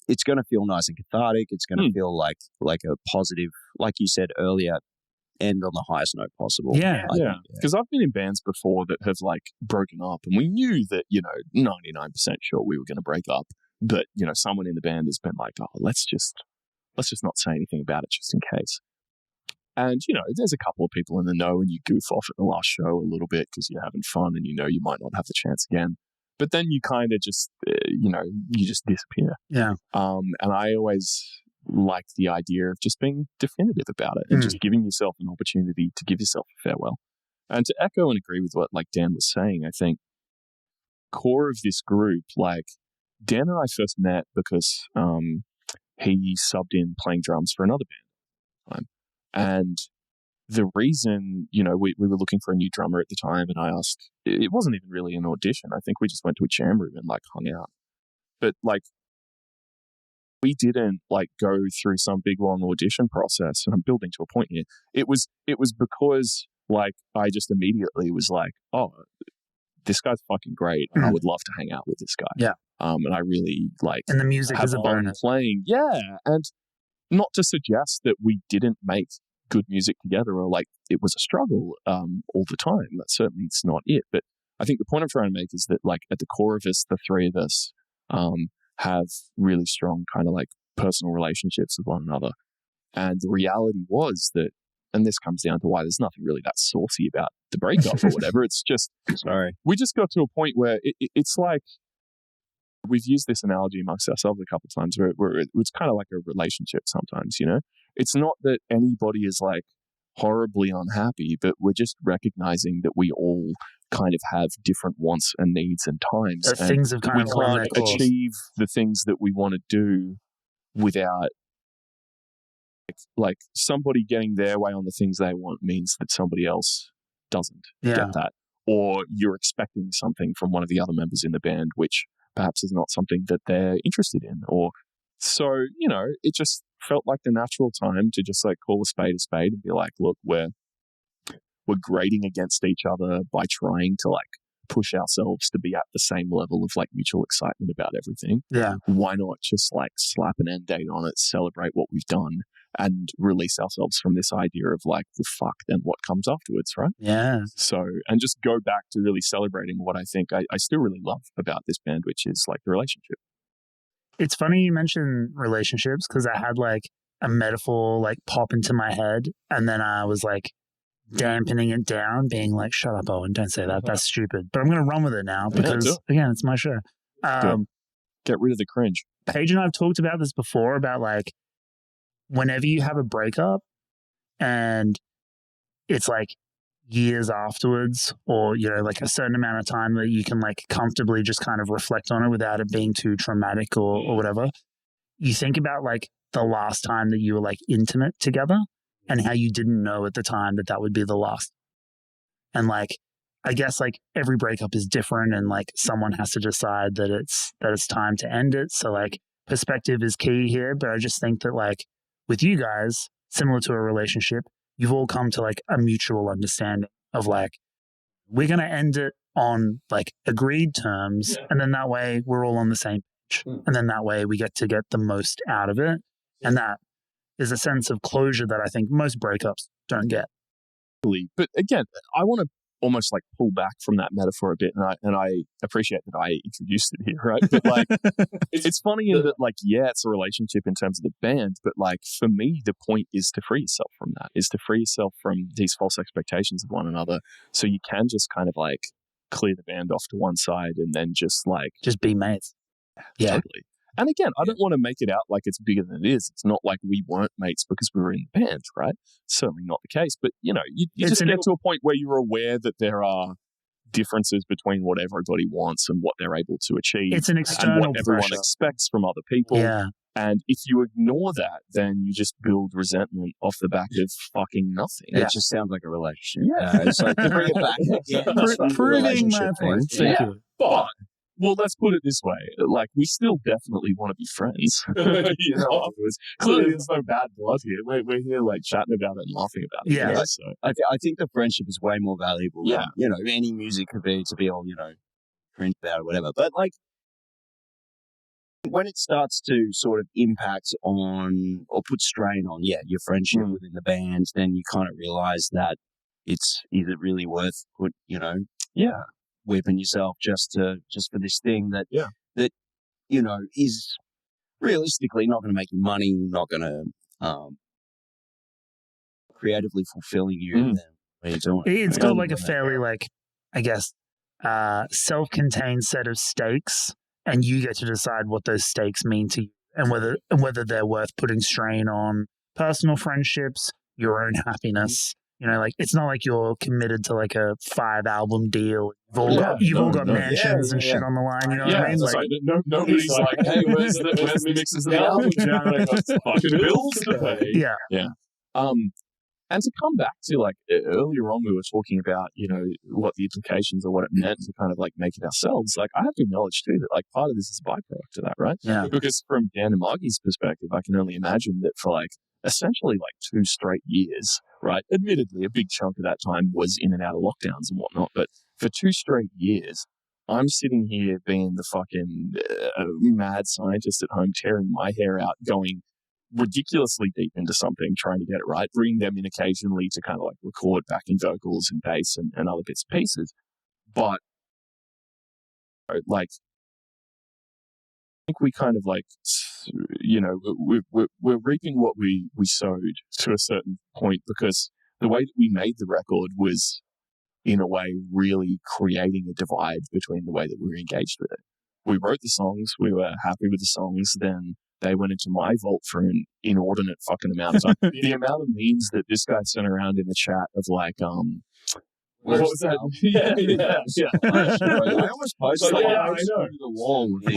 it's going to feel nice and cathartic. It's going to feel like a positive, like you said earlier, end on the highest note possible. Because I've been in bands before that have like broken up, and we knew that 99% sure we were going to break up, but someone in the band has been like, oh, let's just not say anything about it just in case. And there's a couple of people in the know, and you goof off at the last show a little bit because you're having fun, and you might not have the chance again. But then you kind of just you just disappear. And I always like the idea of just being definitive about it and just giving yourself an opportunity to give yourself a farewell. And to echo and agree with what like Dan was saying, I think core of this group, like Dan and I first met because he subbed in playing drums for another band. And the reason, we were looking for a new drummer at the time, and I asked, it wasn't even really an audition. I think we just went to a jam room and like hung out. But like, we didn't like go through some big long audition process, and I'm building to a point here. It was because like I just immediately was like, oh, this guy's fucking great, and I would love to hang out with this guy. And I really like, and the music is a bonus. Playing, and not to suggest that we didn't make good music together or like it was a struggle all the time. That certainly is not it. But I think the point I'm trying to make is that like at the core of us, the three of us have really strong kind of like personal relationships with one another. And the reality was that, and this comes down to why there's nothing really that saucy about the breakup or whatever. It's just, we just got to a point where it's like, we've used this analogy amongst ourselves a couple of times where it's kind of like a relationship sometimes, It's not that anybody is like horribly unhappy, but we're just recognizing that we all kind of have different wants and needs and times. And things have kind of run their course. Achieve the things that we want to do without like somebody getting their way on the things they want means that somebody else doesn't get that. Or you're expecting something from one of the other members in the band, which perhaps is not something that they're interested in. Or so, it just felt like the natural time to just like call a spade and be like, look, we're grading against each other by trying to like push ourselves to be at the same level of like mutual excitement about everything. Why not just like slap an end date on it, celebrate what we've done, and release ourselves from this idea of like, well, fuck, then what comes afterwards, right? So, and just go back to really celebrating what I think I still really love about this band, which is like the relationship. It's funny you mention relationships because I had like a metaphor like pop into my head, and then I was like dampening it down, being like, shut up, Owen, don't say that. That's stupid. But I'm going to run with it now because, again, it's my show. Get rid of the cringe. Paige and I have talked about this before about like, whenever you have a breakup and it's like years afterwards or, like a certain amount of time that you can like comfortably just kind of reflect on it without it being too traumatic or whatever, you think about like the last time that you were like intimate together and how you didn't know at the time that would be the last. And like, I guess like every breakup is different and like someone has to decide that it's time to end it. So like perspective is key here. But I just think that like with you guys, similar to a relationship, you've all come to like a mutual understanding of like, we're going to end it on like agreed terms. And then that way we're all on the same page. And then that way we get to get the most out of it. And that is a sense of closure that I think most breakups don't get. But again, I want to almost like pull back from that metaphor a bit, and I appreciate that I introduced it here, right? But like, it's funny in that like, yeah, it's a relationship in terms of the band, but like for me, the point is to free yourself from that, is to free yourself from these false expectations of one another, so you can just kind of like clear the band off to one side and then just be mates. Yeah. Totally. And again, I don't want to make it out like it's bigger than it is. It's not like we weren't mates because we were in the band, right? Certainly not the case. But, you just get to a point where you're aware that there are differences between what everybody wants and what they're able to achieve. It's an external and what everyone pressure. expects from other people. Yeah. And if you ignore that, then you just build resentment off the back of fucking nothing. It just sounds like a relationship. Yeah. It's like to bring it back again. Proving my point. Thank you. But, well, let's put it this way. Like, we still definitely want to be friends. Clearly there's no bad blood here. We're here, like, chatting about it and laughing about it. Yeah. Right? So, I think the friendship is way more valuable than, any music could be to be all, cringe about or whatever. But, like, when it starts to sort of impact on or put strain on, your friendship within the band, then you kind of realize that is it really worth whipping yourself just for this thing that is realistically not going to make you money, not going to creatively fulfilling you. Then what are you doing? It's got like a fairly self-contained set of stakes, and you get to decide what those stakes mean to you, and whether they're worth putting strain on personal friendships, your own happiness. It's not like you're committed to like a 5-album deal. You've all got mansions and shit on the line. You know what I mean? Like, nobody's like, hey, where's the mixes of the album? I got fucking bills to pay. Yeah. And to come back to like earlier on, we were talking about, what the implications or what it meant to kind of like make it ourselves. Like, I have to acknowledge too that like part of this is a byproduct of that, right? Yeah. Because from Dan and Margy's perspective, I can only imagine that for like essentially like 2 straight years, right? Admittedly, a big chunk of that time was in and out of lockdowns and whatnot, but for 2 straight years, I'm sitting here being the fucking mad scientist at home, tearing my hair out, going ridiculously deep into something, trying to get it right, bringing them in occasionally to kind of like record backing vocals and bass and other bits and pieces. But like, I think we kind of like, we're reaping what we sowed to a certain point, because the way that we made the record was in a way really creating a divide between the way that we were engaged with it. We wrote the songs, we were happy with the songs, then they went into my vault for an inordinate fucking amount of time. The amount of memes that this guy sent around in the chat of like, what was that? I almost posted I know. The wall. I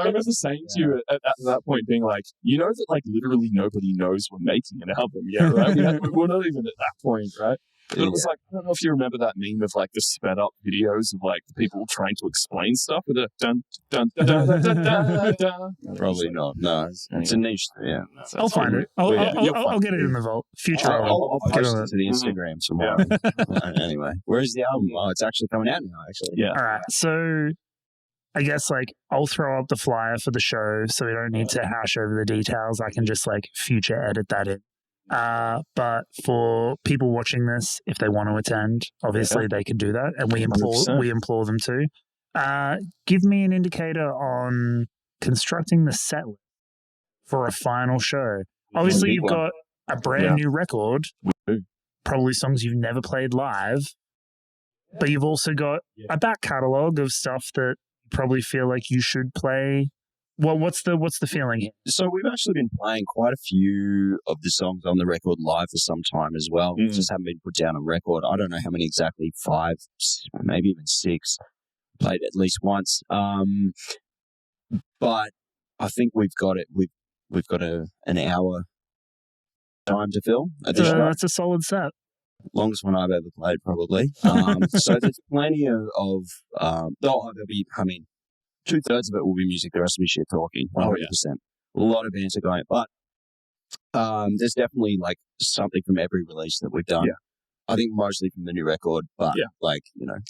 remember saying to you at that point, being like, that like literally nobody knows we're making an album yet, right? We're not even at that point, right? But it was like, I don't know if you remember that meme of like the sped up videos of like the people trying to explain stuff with a dun dun dun dun dun dun dun. dun. Probably not. No, it's a niche. Yeah, I'll find it. I'll get it in the vault. Future. I'll post it to the Instagram tomorrow. Anyway, where's the album? Oh, it's actually coming out now. Actually, All right. So I guess like I'll throw up the flyer for the show, so we don't need to hash over the details. I can just like future edit that in. But for people watching this, if they want to attend, obviously they could do that, and we implore them to. Give me an indicator on constructing the set list for a final show. Obviously, you've got a brand new record, probably songs you've never played live, but you've also got a back catalogue of stuff that you probably feel like you should play. Well, what's the feeling here? So we've actually been playing quite a few of the songs on the record live for some time as well. Just haven't been put down on record. I don't know how many exactly, 5, maybe even 6. Played at least once. But I think we've got it. We've got an hour time to fill. That's a solid set. Longest one I've ever played, probably. So there's plenty of there'll be, 2/3 of it will be music, the rest will be shit talking. 100%. A lot of bands are going, but there's definitely like something from every release that we've done. I think mostly from the new record, but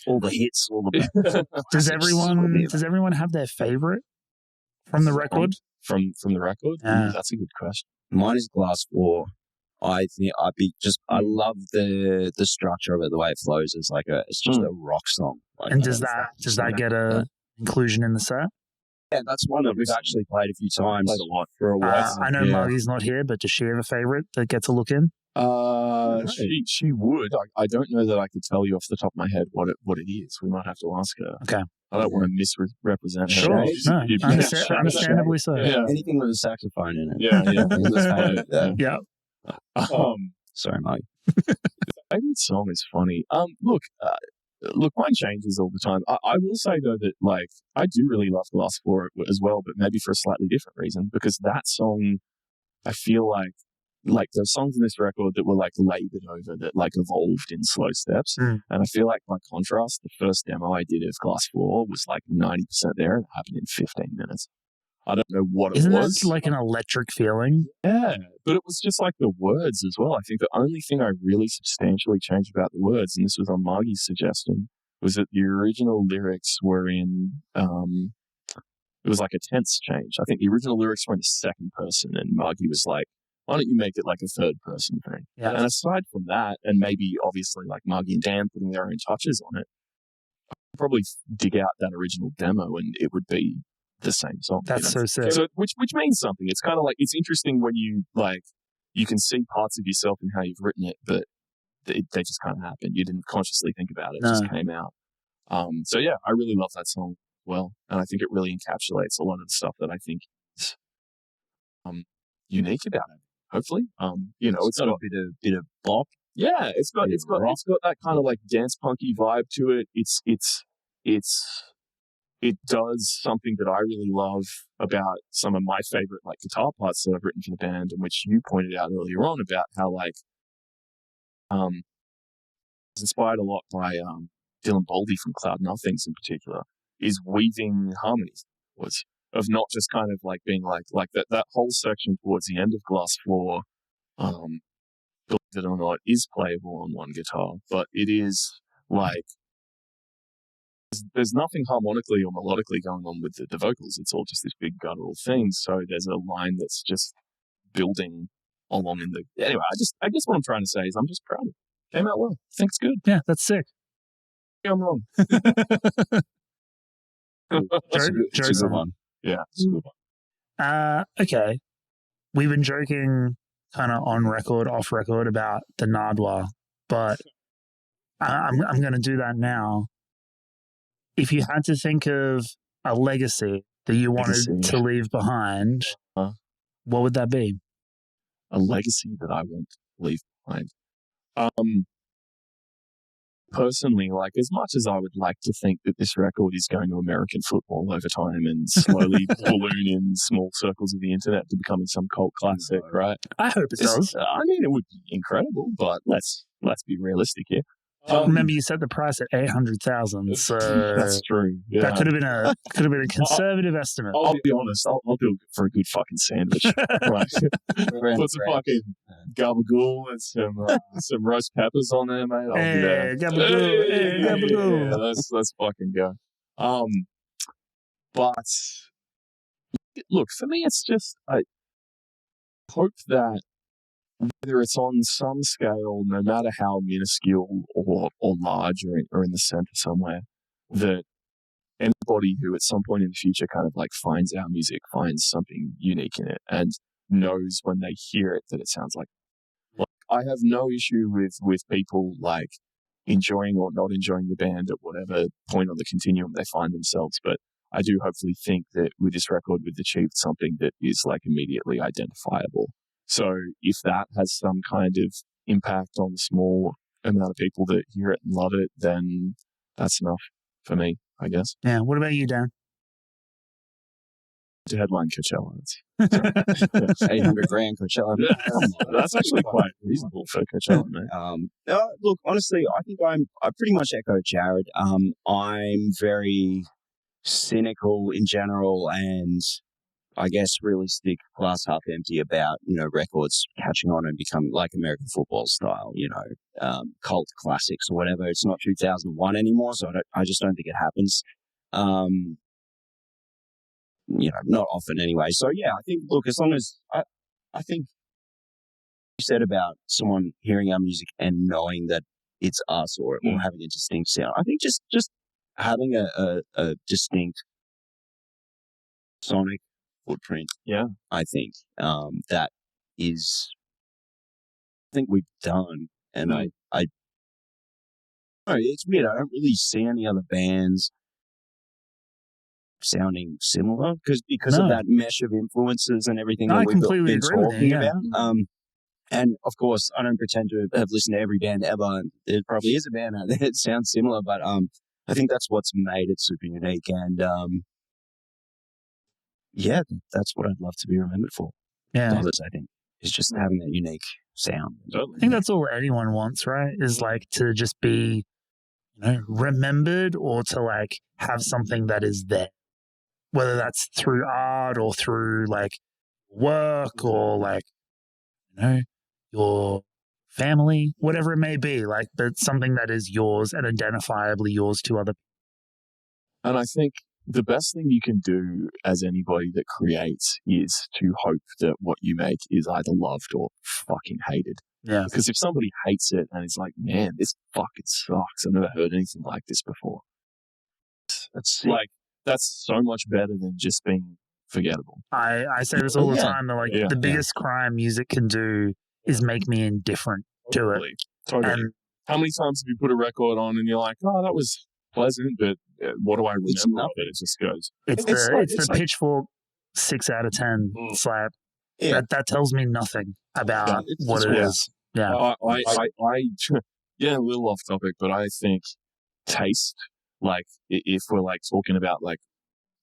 all the hits, all the. Does everyone have their favorite from the record? From the record? That's a good question. Mine is Glass 4. I think I love the structure of it, the way it flows. It's just a rock song. And does that get a inclusion in the set? Yeah, that's one that we've actually played a few times. Played a lot for a while. I know Margy's not here, but does she have a favorite that gets a look in? She would. I don't know that I could tell you off the top of my head what it is. We might have to ask her. Okay. I don't want to misrepresent her. Sure. No, understandably so. Yeah. Anything with a saxophone in it. Yeah. Sorry, Mike. Favorite song is funny. Look, mine changes all the time. I will say though that like I do really love Glass Floor as well, but maybe for a slightly different reason, because that song, I feel like there's songs in this record that were like labored over, that like evolved in slow steps. And I feel like by contrast, the first demo I did of Glass Floor was like 90% there, and it happened in 15 minutes. I don't know what it was. Isn't that like an electric feeling? Yeah, but it was just like the words as well. I think the only thing I really substantially changed about the words, and this was on Margy's suggestion, was that the original lyrics were in, it was like a tense change. I think the original lyrics were in the second person, and Margy was like, why don't you make it like a third person thing? Yeah. And aside from that, and maybe obviously like Margy and Dan putting their own touches on it, I'd probably dig out that original demo and it would be the same song. That's so sick. So, which means something. It's kind of like, it's interesting when you like, you can see parts of yourself in how you've written it, but they just kind of happened. You didn't consciously think about it. It just came out. So yeah, I really love that song as well. And I think it really encapsulates a lot of the stuff that I think is unique about it. Hopefully, it's got a bit of bop. Yeah, it's got that kind of like dance punky vibe to it. It does something that I really love about some of my favorite like guitar parts that I've written for the band, and which you pointed out earlier on about how like it's inspired a lot by Dylan Boldy from Cloud Nothings in particular, is weaving harmonies of not just kind of like being like that whole section towards the end of Glass Floor, believe it or not, is playable on one guitar, but it is like there's nothing harmonically or melodically going on with the vocals. It's all just this big guttural thing. So there's a line that's just building along in the. Anyway, I guess what I'm trying to say is I'm just proud of it. Came out well. I think it's good. Yeah, that's sick. Yeah, I'm wrong. It's a good one. Yeah, it's a good one. Okay. We've been joking kind of on record, off record about the Nardwuar, but I'm going to do that now. If you had to think of a legacy that you wanted to leave behind, what would that be? A legacy that I want to leave behind. Personally, like as much as I would like to think that this record is going to American football over time and slowly balloon in small circles of the internet to becoming some cult classic, right? I hope it does. I mean, it would be incredible, but let's be realistic here. Remember, you set the price at 800,000, so that's true. Yeah. That could have been a conservative estimate. I'll be honest. I'll do it for a good fucking sandwich. Right. Put some fucking gabagool and some roast peppers on there, mate. I'll be there. Gabagool, gabagool. Yeah, let's fucking go. But look, for me, it's just I hope that whether it's on some scale, no matter how minuscule or large or in the center somewhere, that anybody who at some point in the future kind of like finds our music, finds something unique in it and knows when they hear it that it sounds like I have no issue with people like enjoying or not enjoying the band at whatever point on the continuum they find themselves. But I do hopefully think that with this record, we've achieved something that is like immediately identifiable. So if that has some kind of impact on the small amount of people that hear it and love it, then that's enough for me, I guess. Yeah. What about you, Dan? To headline Coachella. 800 grand Coachella. That's actually quite reasonable for Coachella, mate. Look, honestly, I think I pretty much echo Jared. I'm very cynical in general and I guess realistic, glass half empty about, records catching on and becoming like American football style, cult classics or whatever. It's not 2001 anymore, so I just don't think it happens. Not often anyway. So yeah, I think, look, as long as I think you said about someone hearing our music and knowing that it's us or having a distinct sound, I think just having a distinct sonic footprint. Yeah. I think that is think we've done. And it's weird. I don't really see any other bands sounding similar because of that mesh of influences and everything that we've been talking about. And of course, I don't pretend to have listened to every band ever. And there probably is a band out there that sounds similar, but I think that's what's made it super unique. And that's what I'd love to be remembered for. Yeah, others, I think, is just having that unique sound. I think that's all anyone wants, right? Is like to just be, remembered, or to like have something that is there, whether that's through art or through like work or like, your family, whatever it may be, like, but something that is yours and identifiably yours to other people. And I think the best thing you can do as anybody that creates is to hope that what you make is either loved or fucking hated. Yeah. Because if somebody hates it and is like, man, this fucking sucks, I've never heard anything like this before. That's so much better than just being forgettable. I say this all the time, that like the biggest crime music can do is make me indifferent to it. Totally. And how many times have you put a record on and you're like, oh, that was pleasant, but what do I remember of it? It just goes. It's the Pitchfork 6 out of 10 slap. Yeah. That tells me nothing about what it is. Yeah. A little off topic, but I think taste, like if we're like talking about like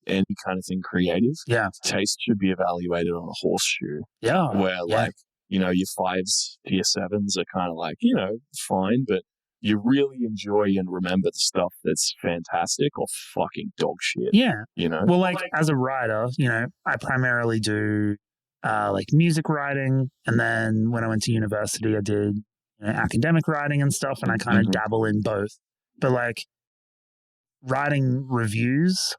any kind of thing creative, taste should be evaluated on a horseshoe. Yeah. Where like, your 5s to your 7s are kind of like, fine, but you really enjoy and remember the stuff that's fantastic or fucking dog shit. Yeah. Well, like as a writer, I primarily do like music writing. And then when I went to university, I did academic writing and stuff. And I kind of dabble in both. But like writing reviews,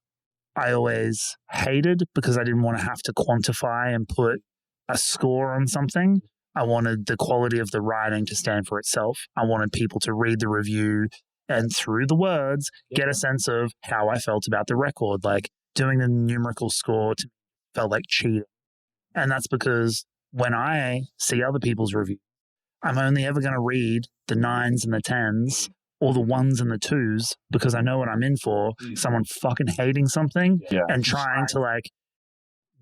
I always hated because I didn't want to have to quantify and put a score on something. I wanted the quality of the writing to stand for itself. I wanted people to read the review and through the words, get a sense of how I felt about the record. Like doing the numerical score felt like cheating. And that's because when I see other people's reviews, I'm only ever going to read the 9s and the 10s or the 1s and the 2s because I know what I'm in for. Someone fucking hating something and trying to like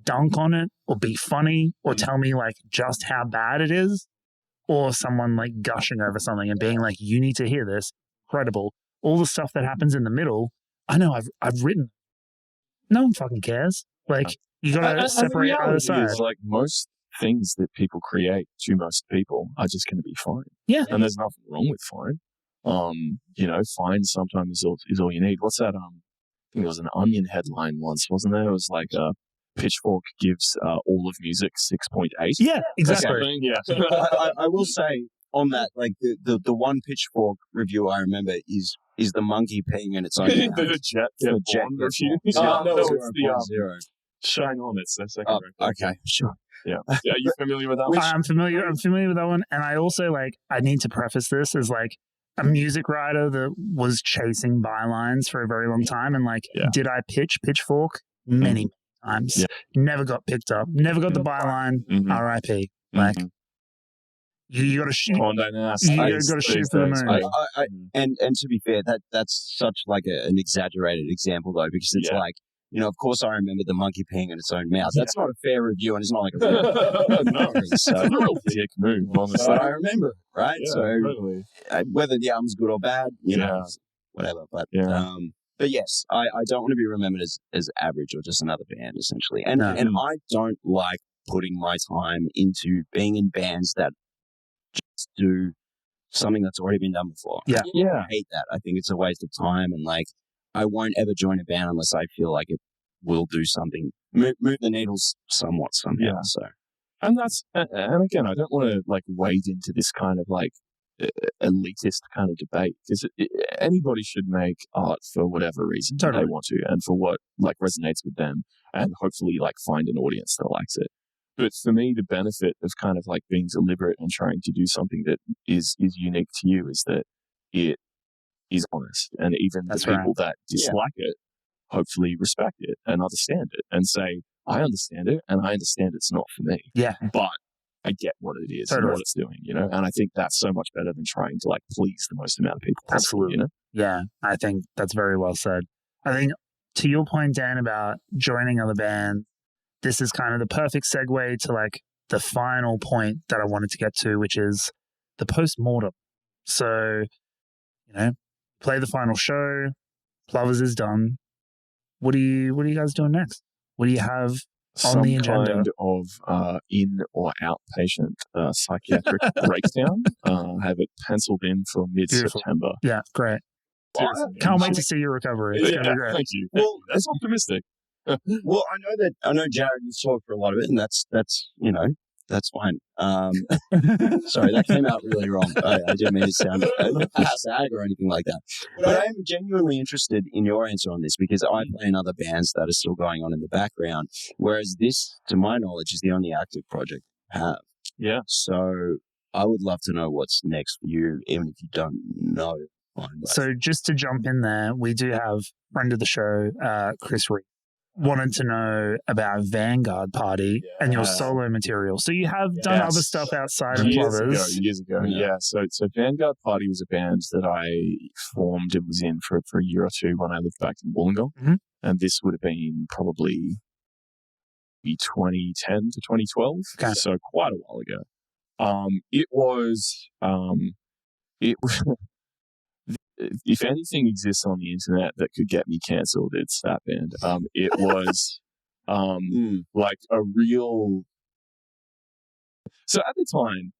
dunk on it or be funny or tell me like just how bad it is, or someone like gushing over something and being like, you need to hear this, incredible. All the stuff that happens in the middle, I know I've written. No one fucking cares. Like you gotta separate the other side. Like most things that people create to most people are just going to be fine. Yeah, and there's nothing wrong with fine. Fine sometimes is all you need. What's that? I think there was an Onion headline once, wasn't there? It was like Pitchfork gives all of music 6.8. Yeah, exactly. Yeah. I will say on that, like the one Pitchfork review I remember is the monkey peeing in its own mouth. the jet review. No, it's the Shine On. It's the second record. Okay, sure. Yeah. Are you familiar with that one? I'm familiar with that one, and I also I need to preface this as like a music writer that was chasing bylines for a very long time, and did I pitch Pitchfork many times? Yeah. Never got picked up. Never got the byline. R.I.P. Like you got to shoot. You got to shoot for the moon. And to be fair, that's such like an exaggerated example though, because it's like. Of course I remember the monkey peeing in its own mouth. That's not a fair review, and it's not like a no, it's a real dick move, honestly. But I remember, right? Yeah, so totally. Whether the album's good or bad, whatever. But yes, I don't want to be remembered as average or just another band, essentially. And I don't like putting my time into being in bands that just do something that's already been done before. Yeah. I hate that. I think it's a waste of time, and I won't ever join a band unless I feel like it will do something, move the needles somewhat somehow. Yeah. So, and again, I don't want to wade into this kind of elitist kind of debate, because anybody should make art for whatever reason they want to, and for what resonates with them, and hopefully find an audience that likes it. But for me, the benefit of kind of being deliberate and trying to do something that is unique to you is that it is honest, and even the people that dislike it hopefully respect it and understand it and say, I understand it, and I understand it's not for me. Yeah. But I get what it is Totally. and what it's doing, you know? And I think that's so much better than trying to like please the most amount of people possible, Absolutely. you know? Yeah, I think that's very well said. I think to your point, Dan, about joining other bands, this is kind of the perfect segue to like the final point that I wanted to get to, which is the post-mortem. So, you know, play the final show, Plovers is done. What are you guys doing next? What do you have on Some the agenda? kind of in or outpatient psychiatric breakdown. I have it penciled in for mid-September. Yeah, great. Can't wait to see your recovery. It's gonna be great. Thank you. Well, That's optimistic. Well, I know Jared, you've talked for a lot of it, and that's that's fine. Sorry, that came out really wrong. I didn't mean to sound sad or anything like that. But I am genuinely interested in your answer on this because I play in other bands that are still going on in the background, whereas this, to my knowledge, is the only active project you have. Yeah. So I would love to know what's next for you, even if you don't know. So just to jump in there, we do have friend of the show, Chris Reed, wanted to know about Vanguard Party and your solo material. So you have done other stuff outside of Plovers. Years ago, yeah. So Vanguard Party was a band that I formed and was in for a year or two when I lived back in Wollongong. Mhm. And this would have been probably 2010 to 2012. Okay. So quite a while ago. It was if anything exists on the internet that could get me cancelled, it's that band. It was like a real. So at the time,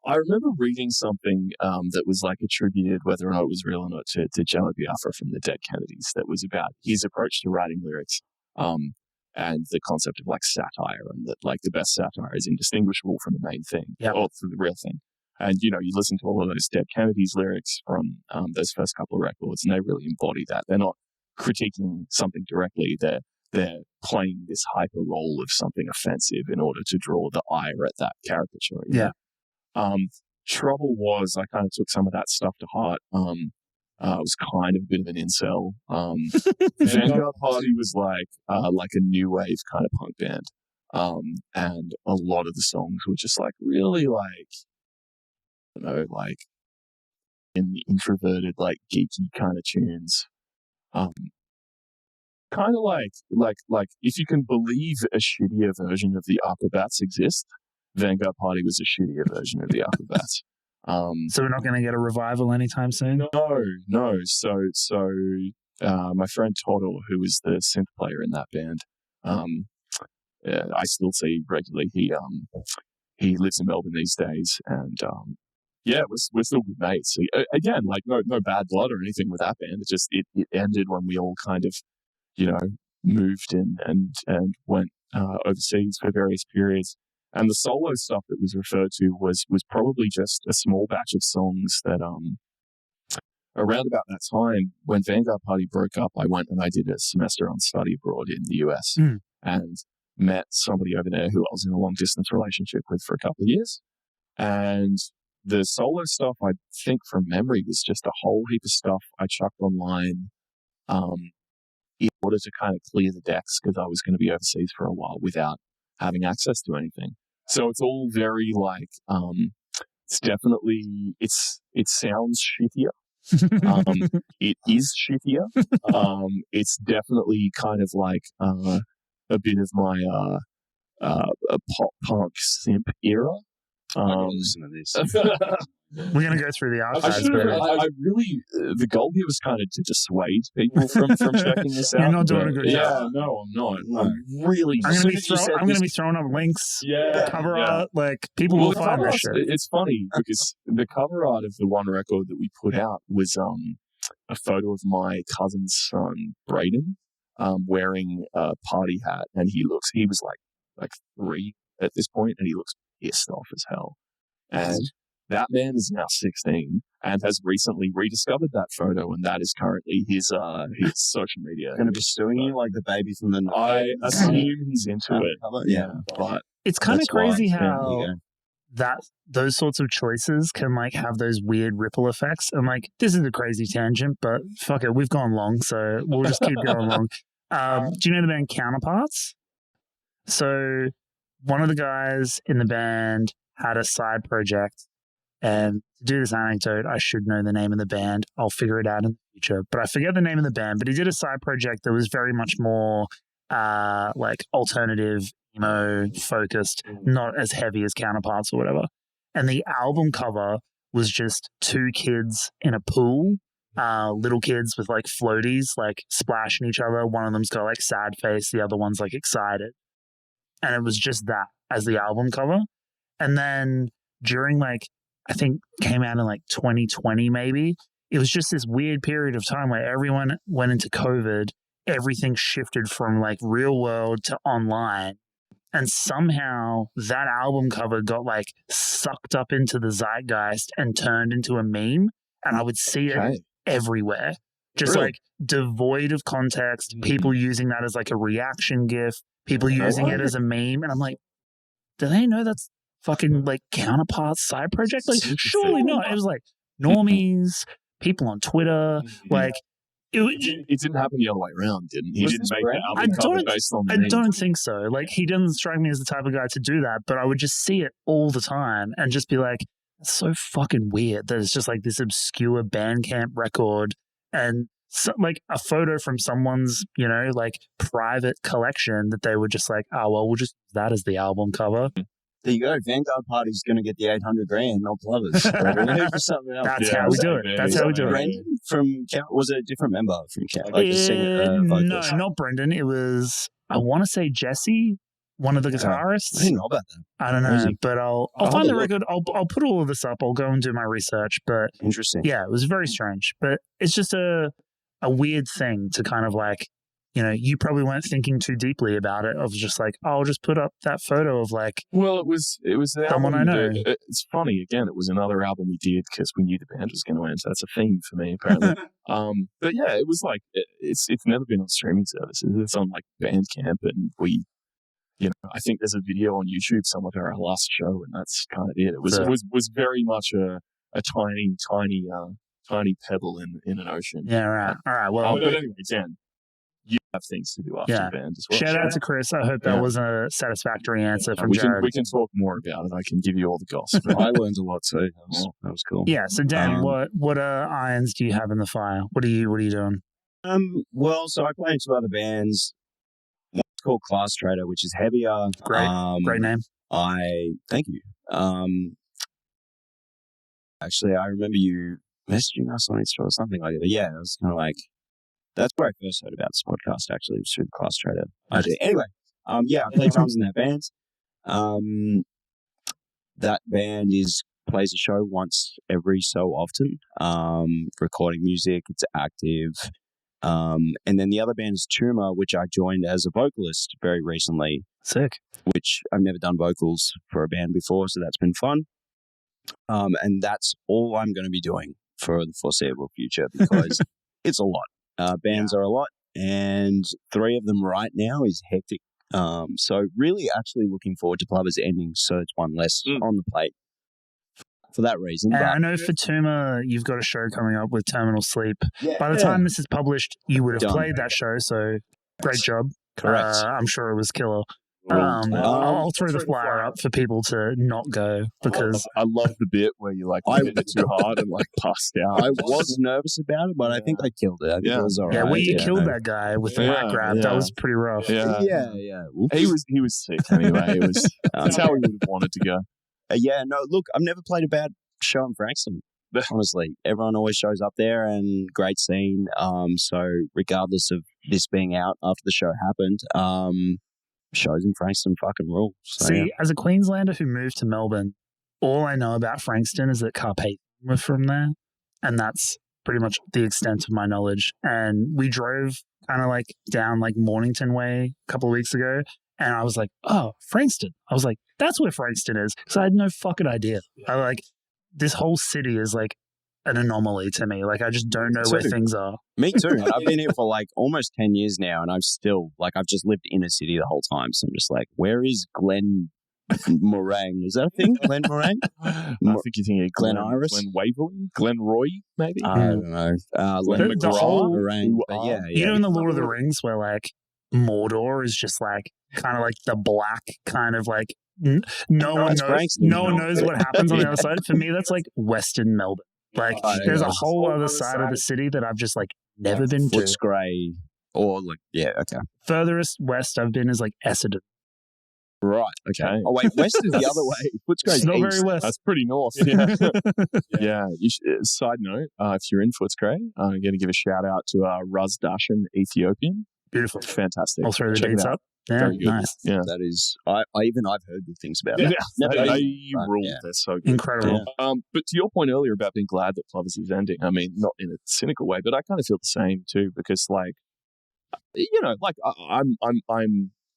I remember reading something that was like attributed, whether or not it was real or not, to Jello Biafra from the Dead Kennedys, that was about his approach to writing lyrics and the concept of like satire, and that like the best satire is indistinguishable from the main thing or from the real thing. And, you know, you listen to all of those Dead Kennedys lyrics from those first couple of records, and they really embody that. They're not critiquing something directly. They're playing this hyper role of something offensive in order to draw the ire at that caricature. Yeah. Trouble was I kind of took some of that stuff to heart. I was kind of a bit of an incel. Vanguard Party was like a new wave kind of punk band. And a lot of the songs were just like really like, you know, like in the introverted, like geeky kind of tunes. Kind of like if you can believe a shittier version of the Aquabats exist, Vanguard Party was a shittier version of the Aquabats. So we're not going to get a revival anytime soon? No. So my friend Toddle, who was the synth player in that band, I still see regularly. He lives in Melbourne these days, and we're still good mates. So, again, like no bad blood or anything with that band. It just it ended when we all kind of, you know, moved and went overseas for various periods. And the solo stuff that was referred to was probably just a small batch of songs that around about that time when Vanguard Party broke up, I went and I did a semester on study abroad in the US and met somebody over there who I was in a long distance relationship with for a couple of years. And the solo stuff, I think from memory, was just a whole heap of stuff I chucked online in order to kind of clear the decks because I was going to be overseas for a while without having access to anything. So it's all very like, it's definitely, it sounds shittier. It is shittier. It's definitely kind of like a bit of my a pop punk simp era. I gotta listen to this. We're going to go through the archives. I really, the goal here was kind of to dissuade people from checking this out. You're not doing a good job. No, I'm not. I'm really. I'm going to be throwing up links. Yeah, cover art, like people will find this shit. It's funny because the cover art of the one record that we put out was a photo of my cousin's son Braden wearing a party hat, and he was like 3 at this point, and he looks pissed off as hell. And that man is now 16 and has recently rediscovered that photo, and that is currently his social media. Going to be suing you like the baby from the. I assume he's into it. Yeah, but it's kind of crazy how those sorts of choices can like have those weird ripple effects. And like, this is a crazy tangent, but fuck it, we've gone long, so we'll just keep going long. Do you know the band Counterparts? So one of the guys in the band had a side project. And to do this anecdote, I should know the name of the band. I'll figure it out in the future. But I forget the name of the band. But he did a side project that was very much more like alternative, emo focused, not as heavy as Counterparts or whatever. And the album cover was just two kids in a pool, little kids with like floaties, like splashing each other. One of them's got like sad face, the other one's like excited. And it was just that as the album cover. And then during like, I think came out in like 2020 maybe, it was just this weird period of time where everyone went into COVID, everything shifted from like real world to online. And somehow that album cover got like sucked up into the zeitgeist and turned into a meme. And I would see it everywhere, just like devoid of context, people using that as like a reaction gif, people using it as a meme. And I'm like, do they know that's fucking like Counterparts side project? Like, surely not. It was like normies, people on Twitter, like it didn't happen the other way around, didn't he? He didn't make the album cover based on the I don't think so. Like, he doesn't strike me as the type of guy to do that, but I would just see it all the time and just be like, it's so fucking weird that it's just like this obscure Bandcamp record and so, like a photo from someone's, you know, like private collection that they were just like, oh, well, we'll just use that as the album cover. There you go. Vanguard Party's going to get the 800 grand, not Plovers. Something else. That's how we do it. That's how we do it. Brendan from was it a different member from like the singer? No, not Brendan. It was, I want to say Jesse, one of the guitarists. I didn't know about that. I don't know, but I'll find the record. I'll put all of this up. I'll go and do my research. But interesting. Yeah, it was very strange. But it's just a weird thing to kind of like, you know, you probably weren't thinking too deeply about it. Of just like, oh, I'll just put up that photo of like. Well, it was the someone I know. It's funny. Again, it was another album we did because we knew the band was going to end. So that's a theme for me, apparently. But yeah, it was like it's never been on streaming services. It's on like Bandcamp, and we, you know, I think there's a video on YouTube somewhere of our last show, and that's kind of it. It was very much a tiny pebble in an ocean. Yeah, right. All right. Well, but anyway, Dan, you have things to do after the band as well. Shout out to Chris. I hope that was a satisfactory answer from Jared. We can talk more about it. I can give you all the gossip. I learned a lot too. That was cool. Yeah. So Dan, what irons do you have in the fire? What are you doing? Well, so I play in two other bands. One's called Class Trader, which is heavier. Great name. Thank you. Actually, I remember you messaging us on Instagram or something like that. Yeah, it was kind of like, that's where I first heard about this podcast, actually. It was through the Class Trader. Anyway, I play drums in that band. That band plays a show once every so often, recording music. It's active. And then the other band is Tumor, which I joined as a vocalist very recently. Sick. Which I've never done vocals for a band before, so that's been fun. And that's all I'm going to be doing for the foreseeable future because it's a lot. Bands are a lot, and 3 of them right now is hectic. So really actually looking forward to Plovers ending, so it's one less on the plate for that reason. And I know for Tumor, you've got a show coming up with Terminal Sleep. By the time this is published, you would have played that show, so great job. Correct. I'm sure it was killer. I'll throw the flyer up for people to not go because I love the bit where you like hit it too hard and like passed out. I was nervous about it, but I think I killed it. I think it was all right. Yeah, where you killed that guy with the mic grab, that was pretty rough. Yeah. He was sick anyway. It was that's how we would have wanted to go. Look, I've never played a bad show in Frankston. Honestly, everyone always shows up there and great scene. So regardless of this being out after the show happened, shows in Frankston fucking rule. So, see, as a Queenslander who moved to Melbourne, all I know about Frankston is that Carpathian were from there, and that's pretty much the extent of my knowledge. And we drove kind of like down like Mornington way a couple of weeks ago, and I was like, oh, Frankston. I was like, that's where Frankston is, because I had no fucking idea. I like, this whole city is like an anomaly to me. Like, I just don't know where things are. Me too. I've been here for like almost 10 years now, and I'm still like, I've just lived in a city the whole time. So I'm just like, where is Glen Morang? Is that a thing? Glen Morang? I think you're thinking Glen Iris? Glen Waverley? Glen Roy, maybe? I don't know. Glen McGraw? Morang. But you know, in the Lord of the Rings where like Mordor is just like kind of like the black kind of like no one knows. Frankston. No one knows what happens on the other side. For me, that's like Western Melbourne. Like, there's a whole other side of the city that I've just like never been to. Footscray, or like, yeah, okay. Furthest west I've been is like Essendon. Right, okay. Oh, wait, west is the other way. Footscray's It's not east. very west. That's pretty north. Yeah. Yeah. Side note, if you're in Footscray, I'm going to give a shout out to Razdashan Ethiopian. Beautiful. Fantastic. I'll throw the Check it dates out. up. Yeah, Very good. nice. Yeah. That is, I've heard good things about Yeah, that. Never they been, but rule. yeah. They're so good. Incredible. But to your point earlier about being glad that Plovers is ending, I mean, not in a cynical way, but I kind of feel the same too, because like, you know, like I'm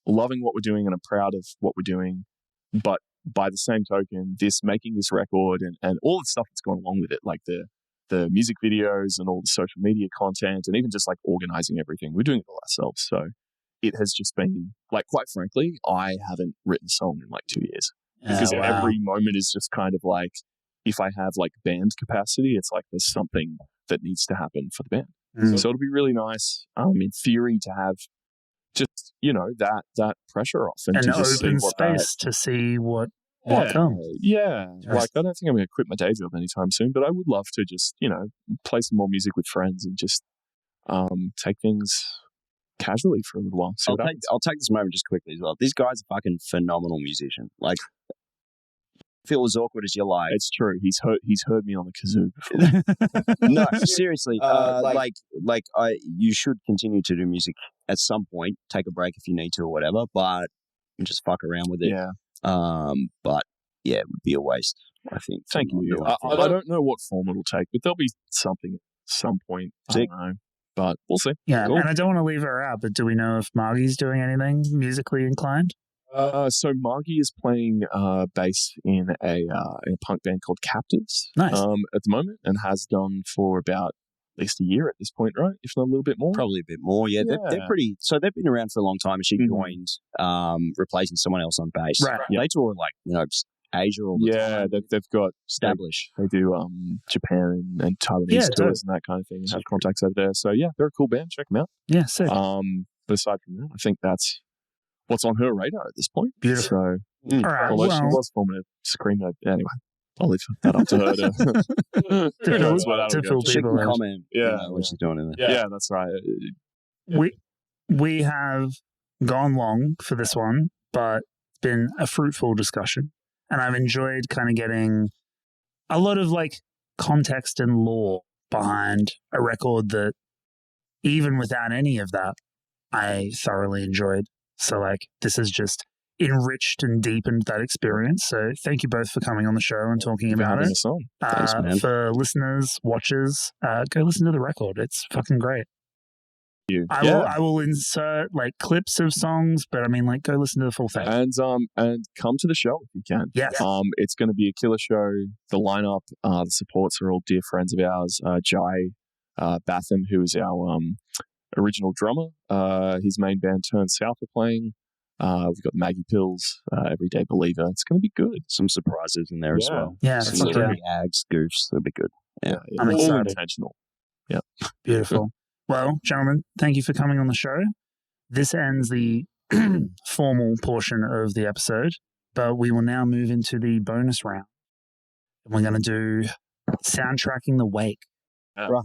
loving what we're doing and I'm proud of what we're doing, but by the same token, making this record and all the stuff that's gone along with it, like the music videos and all the social media content and even just like organizing everything, we're doing it all ourselves. So it has just been like, quite frankly, I haven't written a song in like 2 years because every moment is just kind of like, if I have like band capacity, it's like there's something that needs to happen for the band. So it'll be really nice, in theory, to have just, you know, that pressure off and to just open see space to see what yeah, comes. yeah. Like, I don't think I'm going to quit my day job anytime soon, but I would love to just, you know, play some more music with friends and just take things casually for a little while. I'll take this moment just quickly as well. This guy's a fucking phenomenal musician. Like, feel as awkward as you like. It's true. He's heard me on the kazoo before. No, seriously. You should continue to do music at some point. Take a break if you need to or whatever, but just fuck around with it. Yeah. But yeah, it would be a waste, I think. Thank you. I don't know what form it'll take, but there'll be something at some point. Sick. I don't know. But we'll see. Yeah, Cool. and I don't want to leave her out, but do we know if Margy's doing anything musically inclined? So Margy is playing bass in a punk band called Captives Nice. at the moment, and has done for about at least a year at this point, right? If not a little bit more. Probably a bit more, yeah. They're pretty. So they've been around for a long time, and she joined, replacing someone else on bass. Right. Yeah. They tour like just Asia all the time. Yeah, they've got Established. They do Japan and Taiwanese tours and that kind of thing, and have contacts over there. So yeah, they're a cool band. Check them out. Yeah, sick. But aside from that, I think that's what's on her radar at this point. Beautiful. So, All right. although she Well, was forming a screamo. Anyway, I'll leave that up to her. Who knows where that'll to go. fill She can people in. comment, what she's doing in there. Yeah, that's right. We have gone long for this one, but it's been a fruitful discussion. And I've enjoyed kind of getting a lot of like context and lore behind a record that even without any of that, I thoroughly enjoyed. So like this has just enriched and deepened that experience. So thank you both for coming on the show and talking about it. Thanks, man. For listeners, watchers, go listen to the record. It's fucking great. I will insert like clips of songs, but I mean, like, go listen to the full thing. And come to the show if you can. Yes. It's going to be a killer show. The lineup, the supports are all dear friends of ours. Jai Batham, who is our original drummer, his main band Turn South are playing. We've got Maggie Pills, Everyday Believer. It's going to be good. Some surprises in there as well. Yeah, Some fuck yeah. ags, goofs. It'll be good. Yeah. I'm all excited. intentional. Yeah. Beautiful. Well, gentlemen, thank you for coming on the show. This ends the formal portion of the episode, but we will now move into the bonus round. And we're going to do soundtracking the wake. Right.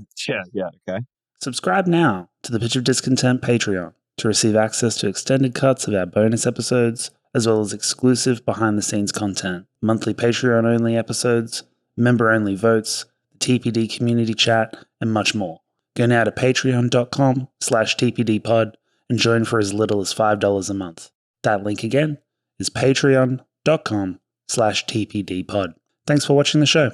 Yeah. Okay. Subscribe now to the Pitch of Discontent Patreon to receive access to extended cuts of our bonus episodes, as well as exclusive behind-the-scenes content, monthly Patreon-only episodes, member-only votes, the TPD community chat, and much more. Go now to patreon.com/tpdpod and join for as little as $5 a month. That link again is patreon.com/tpdpod. Thanks for watching the show.